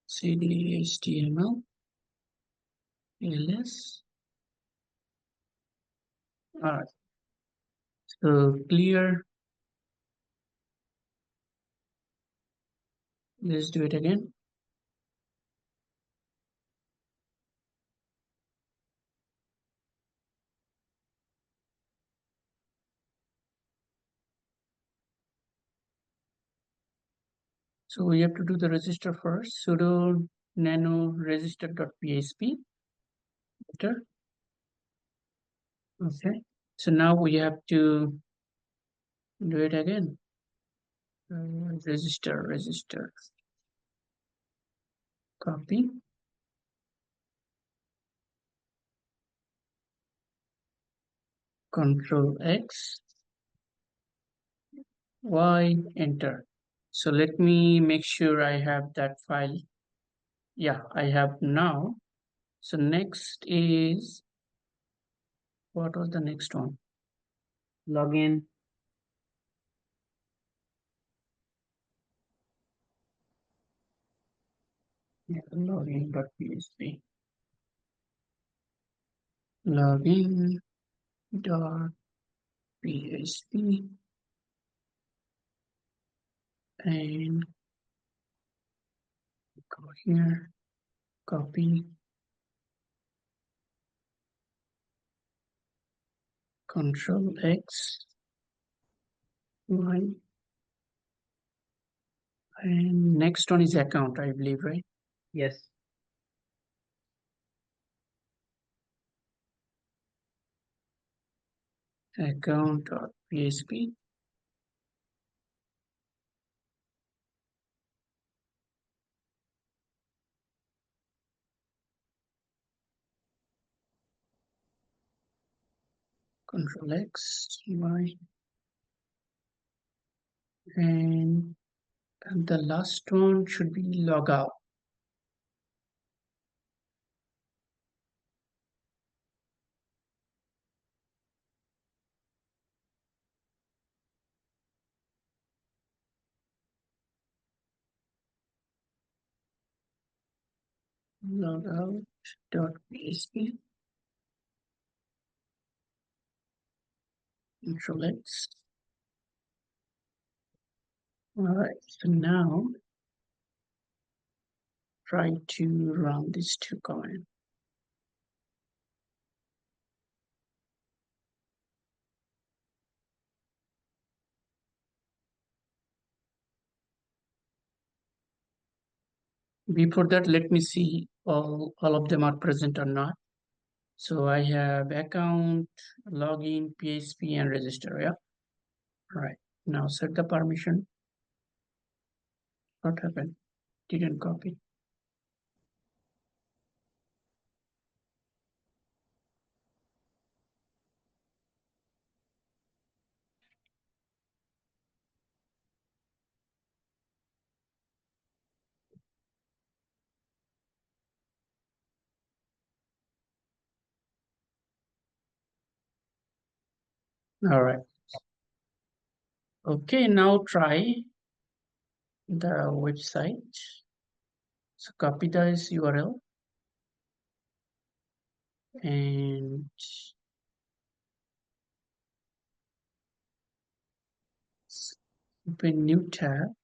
cd html ls. All right. So clear. Let's do it again. So we have to do the register first. Sudo nano register.php. Enter. Okay. So now we have to do it again. Register. Copy. Control X, Y, enter. So let me make sure I have that file. Yeah, I have now. So next is, what was the next one? Login. Yeah, login.php. Login.php and go here, copy, Control X, Y, and next one is account, I believe, right? Yes. Account.php. Control X, Y, and the last one should be log out. Logout.php. Control X. All right, so now try to run these two commands. Before that, let me see all of them are present or not. So I have account, login, PHP, and register. Yeah. Right. Now set the permission. What happened? Didn't copy. All right. Okay, now try the website. So copy this URL and open new tab.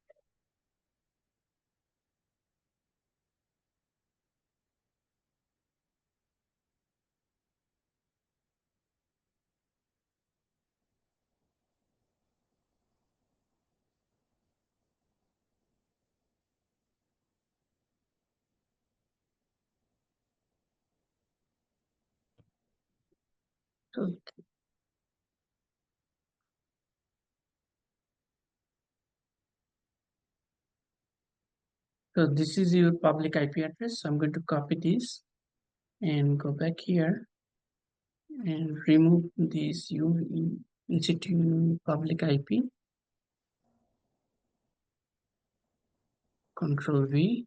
So, so this is your public IP address. So I'm going to copy this and go back here and remove this EC2 public IP. Control V,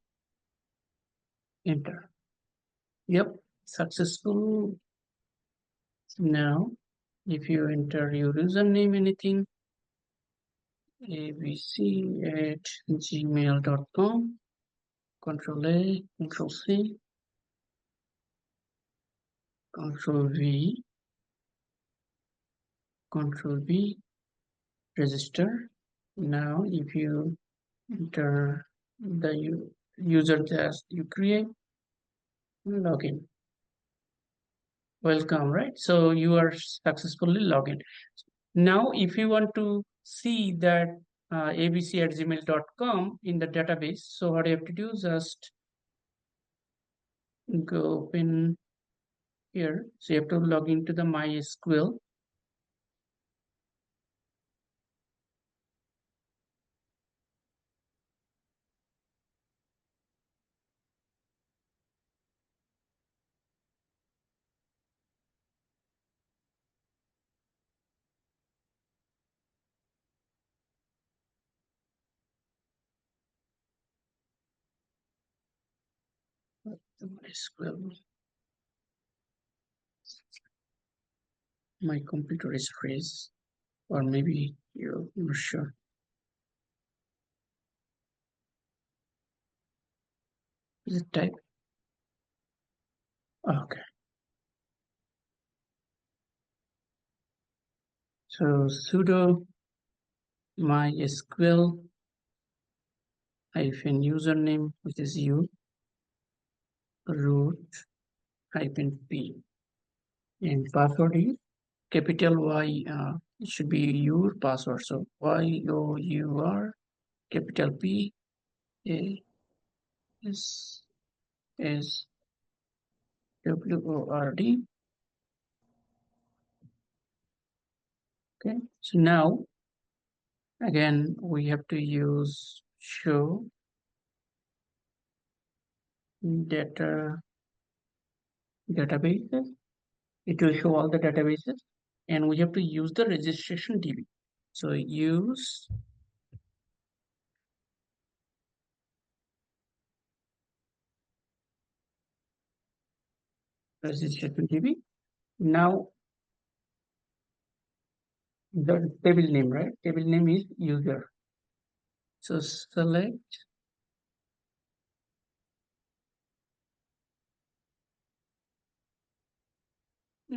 enter. Yep, successful. Now, if you enter your username, anything, abc@gmail.com, Control A, Control C, Control V, Control V, register. Now, if you enter the user that you create, login. Welcome, right? So you are successfully logged in. Now, if you want to see that abc@gmail.com in the database, so what you have to do is just go open here. So you have to log into the MySQL. MySQL. My computer is freeze, or maybe you're not sure. Is it type? Okay. So sudo MySQL hyphen username, which is u, root hyphen p, and password is capital Y. It should be your password. So YOUR capital P A S WORD. Okay. So now again we have to use show database. It will show all the databases, and we have to use the registration DB. So use registration DB. Now the table name, right? Table name is user. So select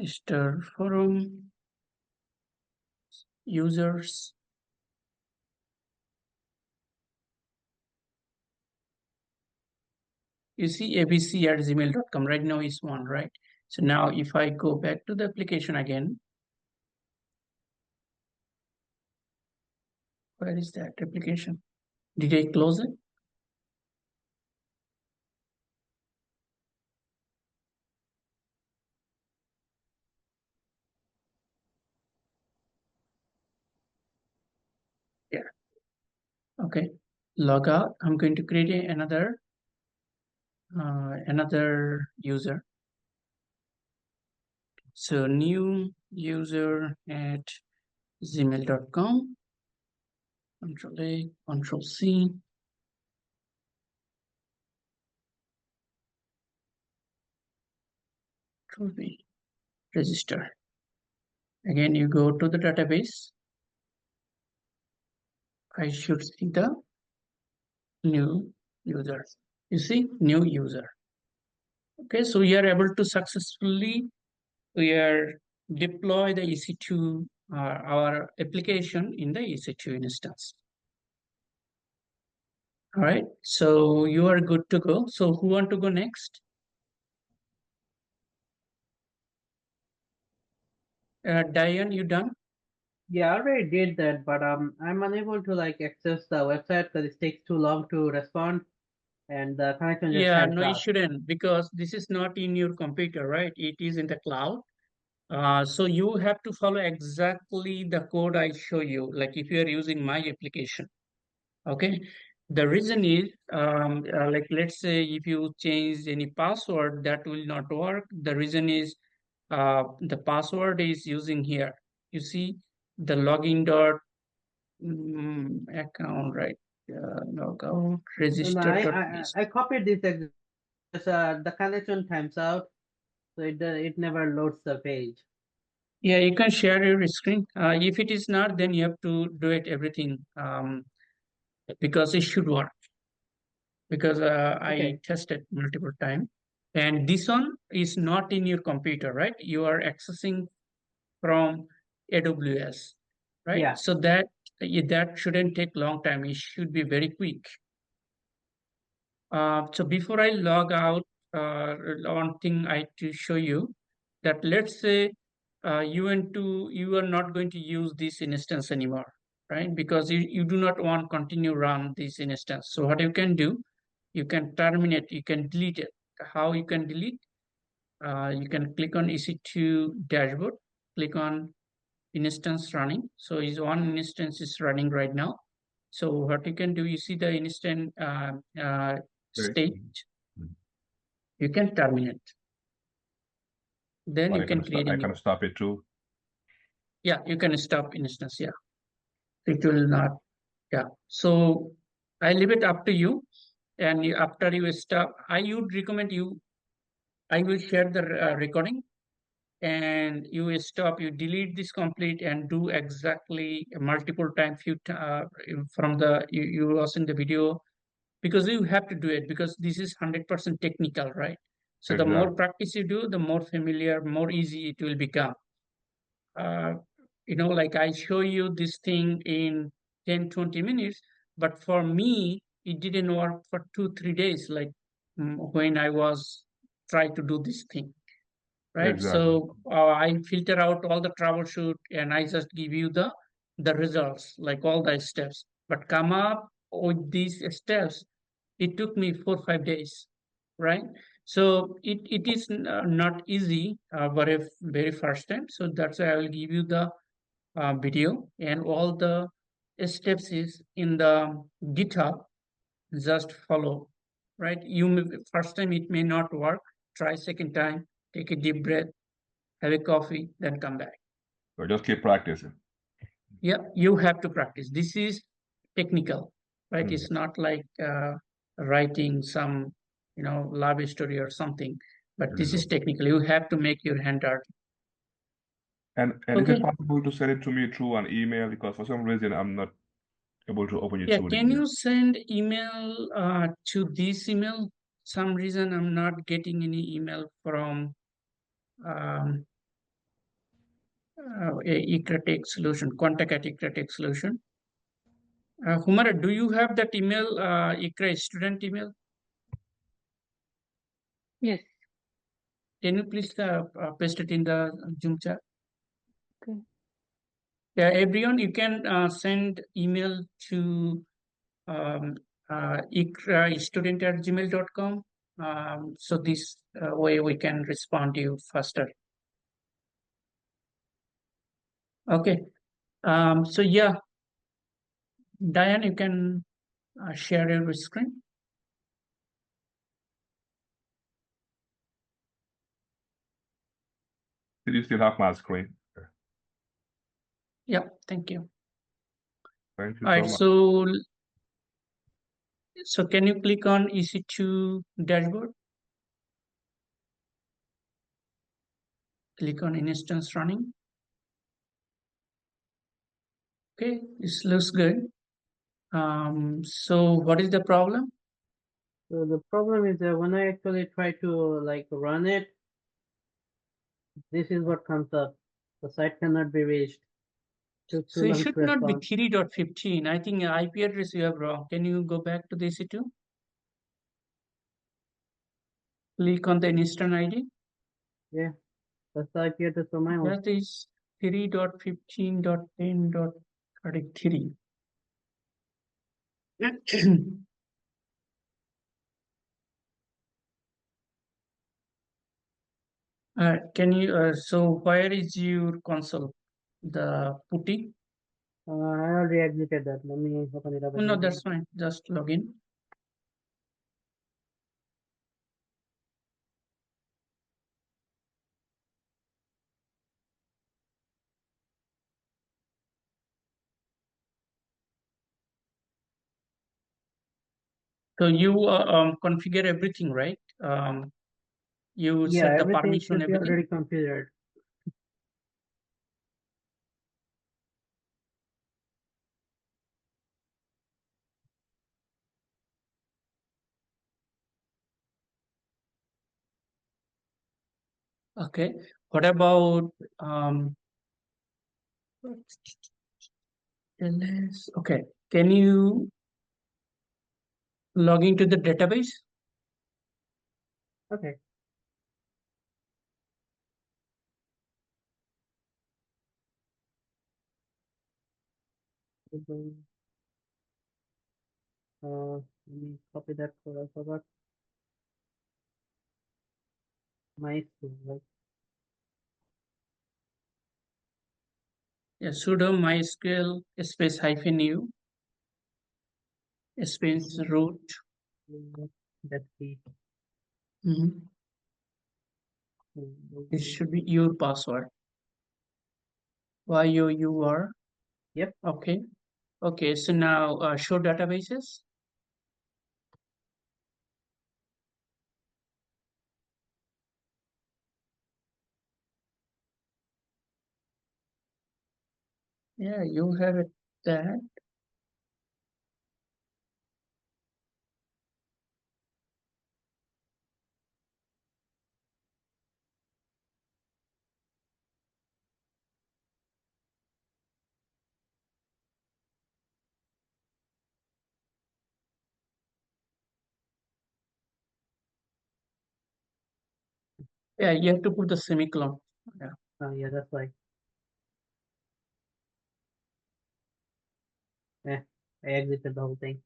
star forum users. You see abc@gmail.com right now is one, right? So now if I go back to the application again, where is that application? Did I close it? Yeah. Okay. Log out. I'm going to create another user. So new user at gmail.com. Control A, Control C. Control V. Register. Again, you go to the database. I should see the new user. You see, new user. Okay, so we are able to successfully deploy the EC2, our application in the EC2 instance. All right, so you are good to go. So who want to go next? Diane, you done? Yeah, I already did that, but I'm unable to like access the website because it takes too long to respond, and the connection just Yeah, hangs no, you out. shouldn't, because this is not in your computer, right? It is in the cloud. So you have to follow exactly the code I show you, like if you are using my application. Okay. The reason is, like, let's say if you change any password, that will not work. The reason is the password is using here. You see the login dot account, right? Logout And register dot I copied this the connection times out, so it never loads the page. Yeah, you can share your screen. If it is not, then you have to do it everything, because it should work. Because I Okay. tested multiple times, and this one is not in your computer, right? You are accessing from AWS, right? Yeah. So that shouldn't take long time. It should be very quick. So before I log out, one thing I to show you that, let's say you are not going to use this instance anymore, right? Because you do not want continue run this instance. So what you can do, you can terminate, you can delete it. How you can delete? You can click on EC2 dashboard, click on instance running. So is one instance is running right now. So what you can do, you see the instant state, you can terminate. Then But you can create a I new. can stop it too. Yeah, you can stop instance. Yeah, it will not. Yeah. So I leave it up to you. and after you stop, I would recommend you, I will share the recording, and you stop, you delete this complete and do exactly multiple times from the you watching the video, because you have to do it, because this is 100% technical, right? So the more Exactly. practice you do, the more familiar, more easy it will become. uh, like I show you this thing in 10-20 minutes, but for me it didn't work for 2-3 days, like when I was trying to do this thing, right? Exactly. So I filter out all the troubleshoot and I just give you the results, like all the steps. But come up with these steps, it took me 4-5 days, right? So it is not easy for a very first time. So that's why I will give you the video, and all the steps is in the GitHub. Just follow, right? First time it may not work. Try second time. Take a deep breath, have a coffee, then come back. So just keep practicing. Yeah, you have to practice. This is technical, right? Mm. It's not like writing some, love story or something, but this is Exactly. technical. You have to make your hand dirty. And is Okay. it possible to send it to me through an email? Because for some reason I'm not able to open it Yeah, through the can email. you send email to this email? Some reason I'm not getting any email from um, Ecratech solution, contact at Ecratech solution. Humara, do you have that email, Ikra student email? Yes. Can you please paste it in the Zoom chat? Okay. Yeah, everyone, you can send email to ikrastudent@gmail.com. So this way we can respond to you faster. Okay. So yeah, Diane, you can share your screen. Did you still have my screen? Yeah, thank you. Thank you All so right, much. so can you click on EC2 dashboard? Click on instance running. Okay, this looks good. So what is the problem? So the problem is that when I actually try to like run it, this is what comes up. The site cannot be reached. Took too So it long should to not be respond. 3.15. I think IP address you have wrong. Can you go back to the EC2? Click on the instance ID. Yeah, that's the IP address for my own. That is 3.15.10.33. Can you, so where is your console? The putty? I already exited that. Let me open it up Oh, no, again. that's fine. Just log in. So you configure everything, right? You Yeah, set the everything permission, should be everything. already configured. Okay. What about okay. Can you log into the database? Okay. Let me copy that code. I forgot MySQL, right? Yeah, sudo MySQL space -u space root. That's the Mhm. This should be your password. YOUR. Yep. Okay. Okay. So now show databases. Yeah, you have it that. Yeah, you have to put the semicolon. Yeah. Yeah, that's why. I exited the whole thing.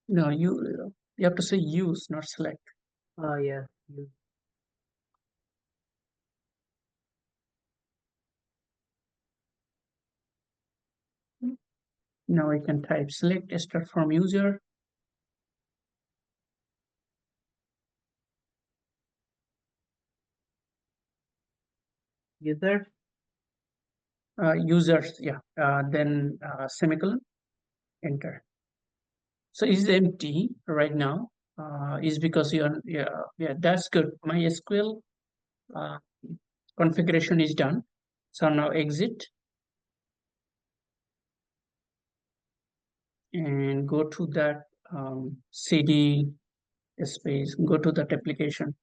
No, you have to say use, not select. Oh yeah. Now I can type select start from user. User. Users, yeah. Then semicolon, enter. So it's empty right now. Is because yeah, that's good. MySQL configuration is done. So now exit and go to that CD space, go to that application.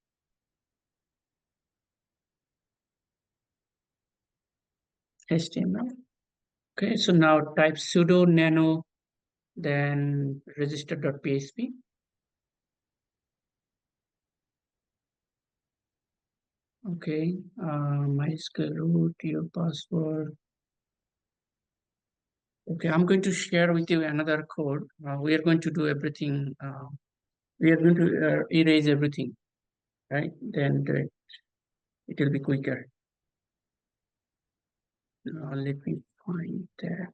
HTML. Okay, so now type sudo nano, then register.php. Okay, MySQL root, your password. Okay, I'm going to share with you another code. We are going to do everything. We are going to erase everything, right? Then it will be quicker. Let me find that.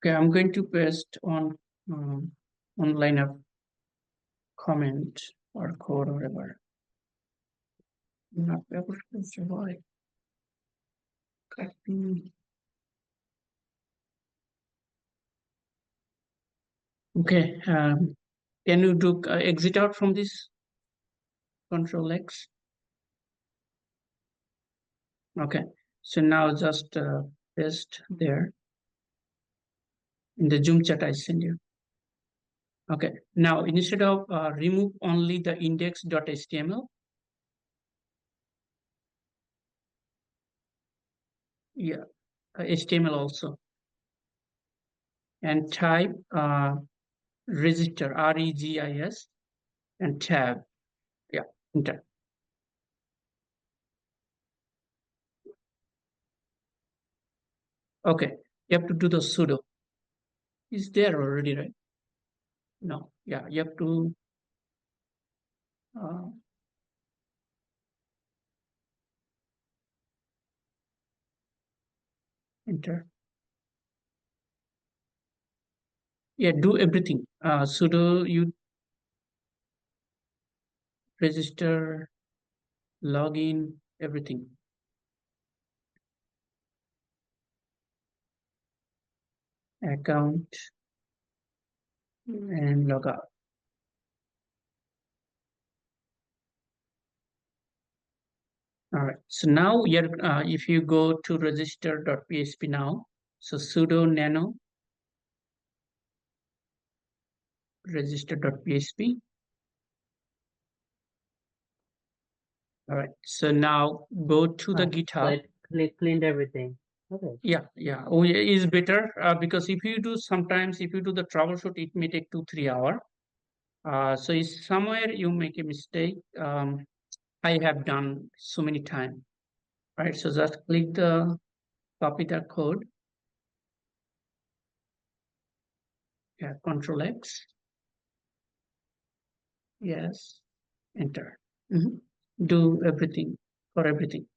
Okay, I'm going to paste on line of comment or code or whatever. Not able to survive. Copy. Okay, can you do exit out from this? Control X. Okay, so now just paste there in the Zoom chat I send you. Okay, now instead of remove only the index.html, yeah, HTML also. and type register, regis, and tab. Yeah, enter. Okay, you have to do the sudo. Is there already, right? No, yeah, you have to uh, enter. Yeah, do everything. Sudo, you register, login, everything. Account and log out. All right. So now you're if you go to register.php now, so sudo nano register.php. All right. So now go to the So GitHub. it cleaned everything. Okay. Yeah. Oh, yeah, is better because if you do sometimes if you do the troubleshoot, it may take 2-3 hours. So if somewhere you make a mistake, I have done so many times. Right. So just click the copy the code. Yeah. Control X. Yes. Enter. Do everything for everything.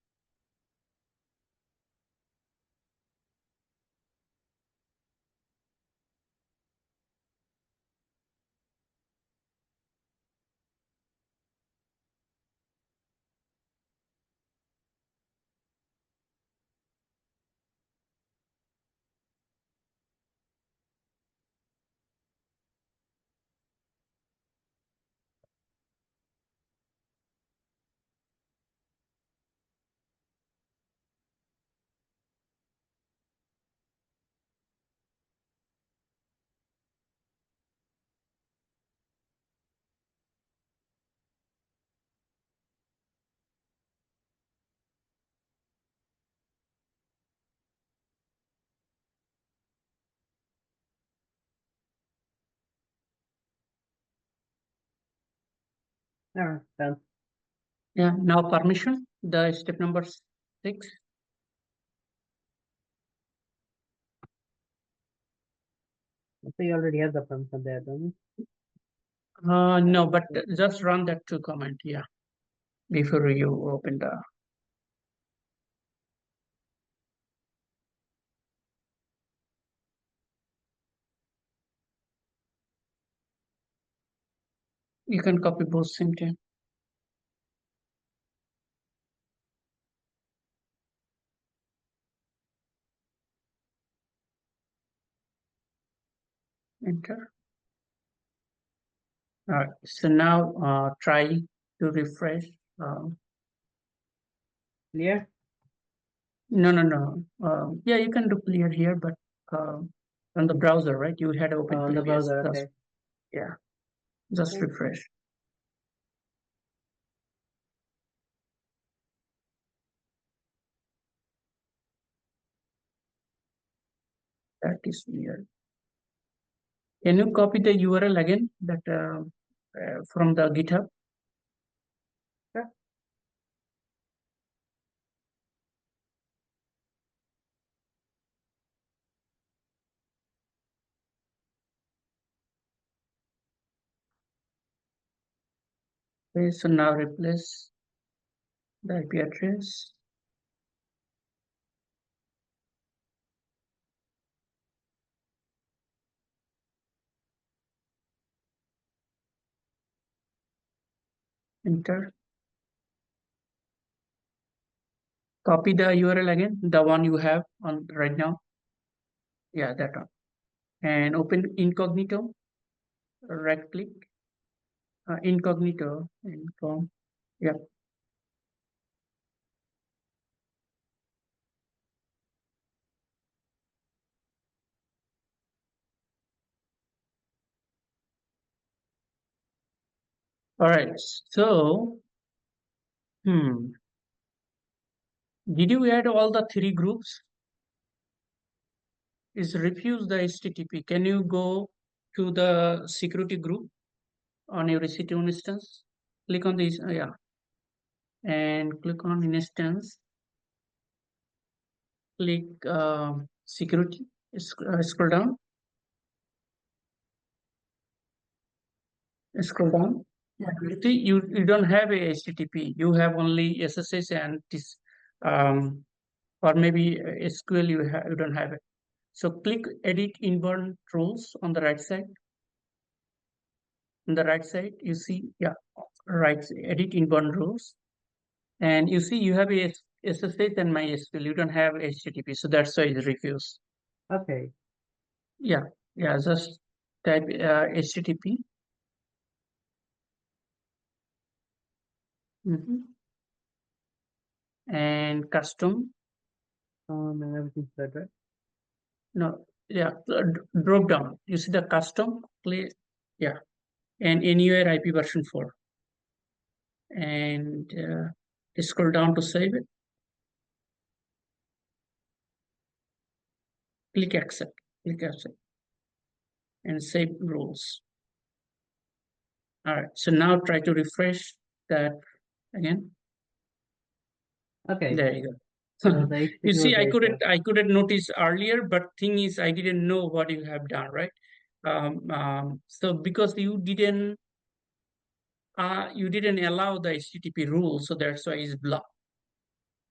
All right, done. Yeah. Now permission. The step number 6. So you already have the permission there, don't you? No, but just run that 2 command. Yeah. Before you open the. You can copy both same time. Enter. All right. So now try to refresh. Clear? No. Yeah, you can do clear here, but on the browser, right? You had open On the previous. browser, Just, okay. yeah. Just Okay. refresh. That is weird. Can you copy the URL again that from the GitHub? Sure. Okay, so now replace the IP address. Enter. Copy the URL again, the one you have on right now. Yeah, that one. And open incognito. Right click. Incognito. Yeah. All right. So, did you add all the 3 groups? is refuse the HTTP. Can you go to the security group on your EC2 instance? Click on this, yeah, and click on instance. Click security. Scroll down. Scroll down. Yeah, you don't have a HTTP. You have only SSH and this, or maybe SQL. You don't have it. So click edit inbound rules on the right side. On the right side, you see, yeah, right, edit inbound rules, and you see you have a SSH and MySQL. You don't have HTTP, so that's why it's refused. Okay. Yeah, just type HTTP. And custom. And everything's set, right? No, yeah, drop down. You see the custom, yeah, and anywhere IP version 4. And scroll down to save it. Click accept, and save rules. All right, so now try to refresh that again. Okay. There you go. So the You see, I HTTP was couldn't notice earlier, but thing is, I didn't know what you have done, right? So because you didn't allow the HTTP rule, so that's why it's blocked.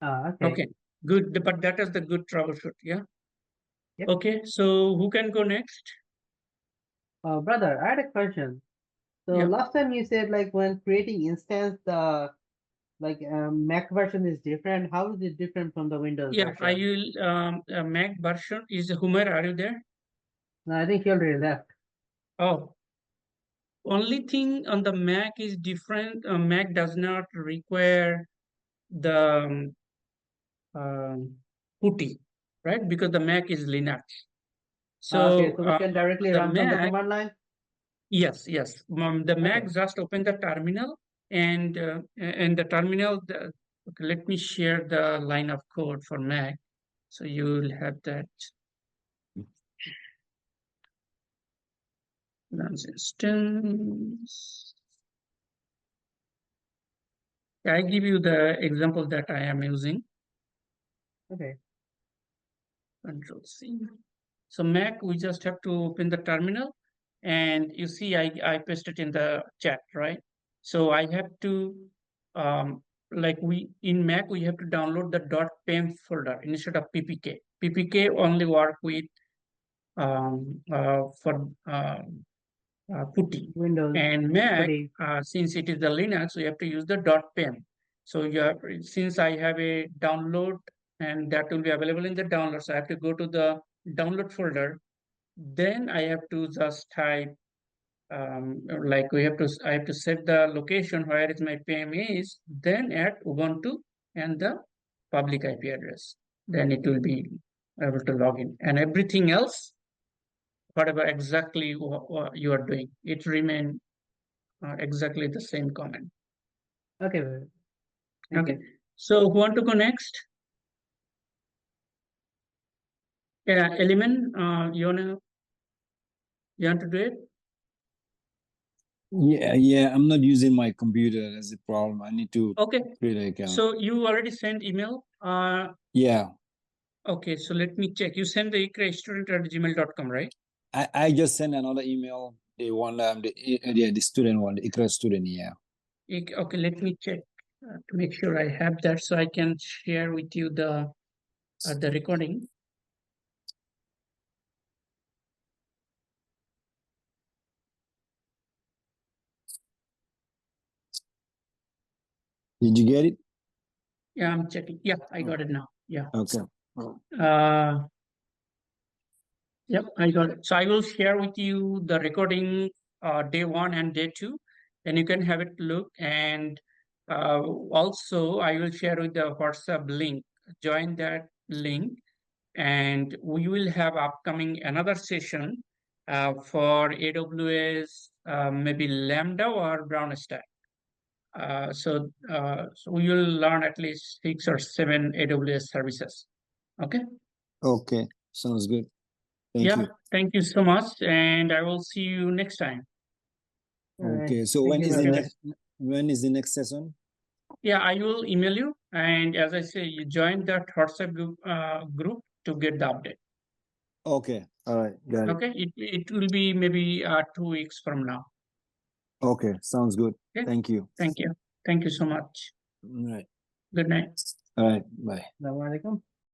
okay. Okay, good. But that is the good troubleshoot, yeah. Yep. Okay, so who can go next? Brother, I had a question. So Yeah. last time you said like when creating instance, the Mac version is different. How is it different from the Windows Yeah, version? I will Mac version is Humer. Are you there? No, I think he already left. Oh, only thing on the Mac is different. Mac does not require the PuTTY, right? Because the Mac is Linux. Okay, So so we can directly the run from the Mac, command line? yes. The Mac Okay. just open the terminal, and the terminal. Okay, let me share the line of code for Mac, so you'll have that. Runs instance. I give you the example that I am using. Okay. Control C. So Mac, we just have to open the terminal, and you see I pasted in the chat, right? So I have to, like in Mac, we have to download the .pem folder instead of PPK. PPK only work with for PuTTY. Windows. And Mac, PuTTY. since it is the Linux, we have to use the .pem. So since I have a download, and that will be available in the download, so I have to go to the download folder. Then I have to just type, I have to set the location where is my PM is, then add Ubuntu and the public IP address. Then it will be able to log in, and everything else, whatever exactly what you are doing, it remain exactly the same comment. Okay, brother. Thank Okay, you. so who want to go next? Yeah, Element, you want to do it? Yeah, I'm not using my computer. That's the problem. I need to Okay, create an account. so you already sent email. Yeah, Okay, so let me check. You sent the ikrastudent@gmail.com, right? I just sent another email. The one the student one, the ICRA student. Yeah. Okay, let me check to make sure I have that, so I can share with you the recording. Did you get it? Yeah, I'm checking. Yeah, I got it now. Yeah. Okay. Yep, I got it. So I will share with you the recording day 1 and day 2, and you can have it look. And also, I will share with the WhatsApp link. Join that link, and we will have upcoming another session for AWS, maybe Lambda or Brown Stack. So we will learn at least 6 or 7 AWS services. Okay. Okay. Sounds good. Thank Yeah, you. thank you so much, and I will see you next time. Okay, so Thank when you is very the much. next session? Yeah, I will email you, and as I say, you join that WhatsApp group to get the update. Okay, all right, got it. Okay, it will be maybe 2 weeks from now. Okay, sounds good. Okay. Thank you. Thank you so much. All right, Good night. all right, bye. Assalamu alaikum.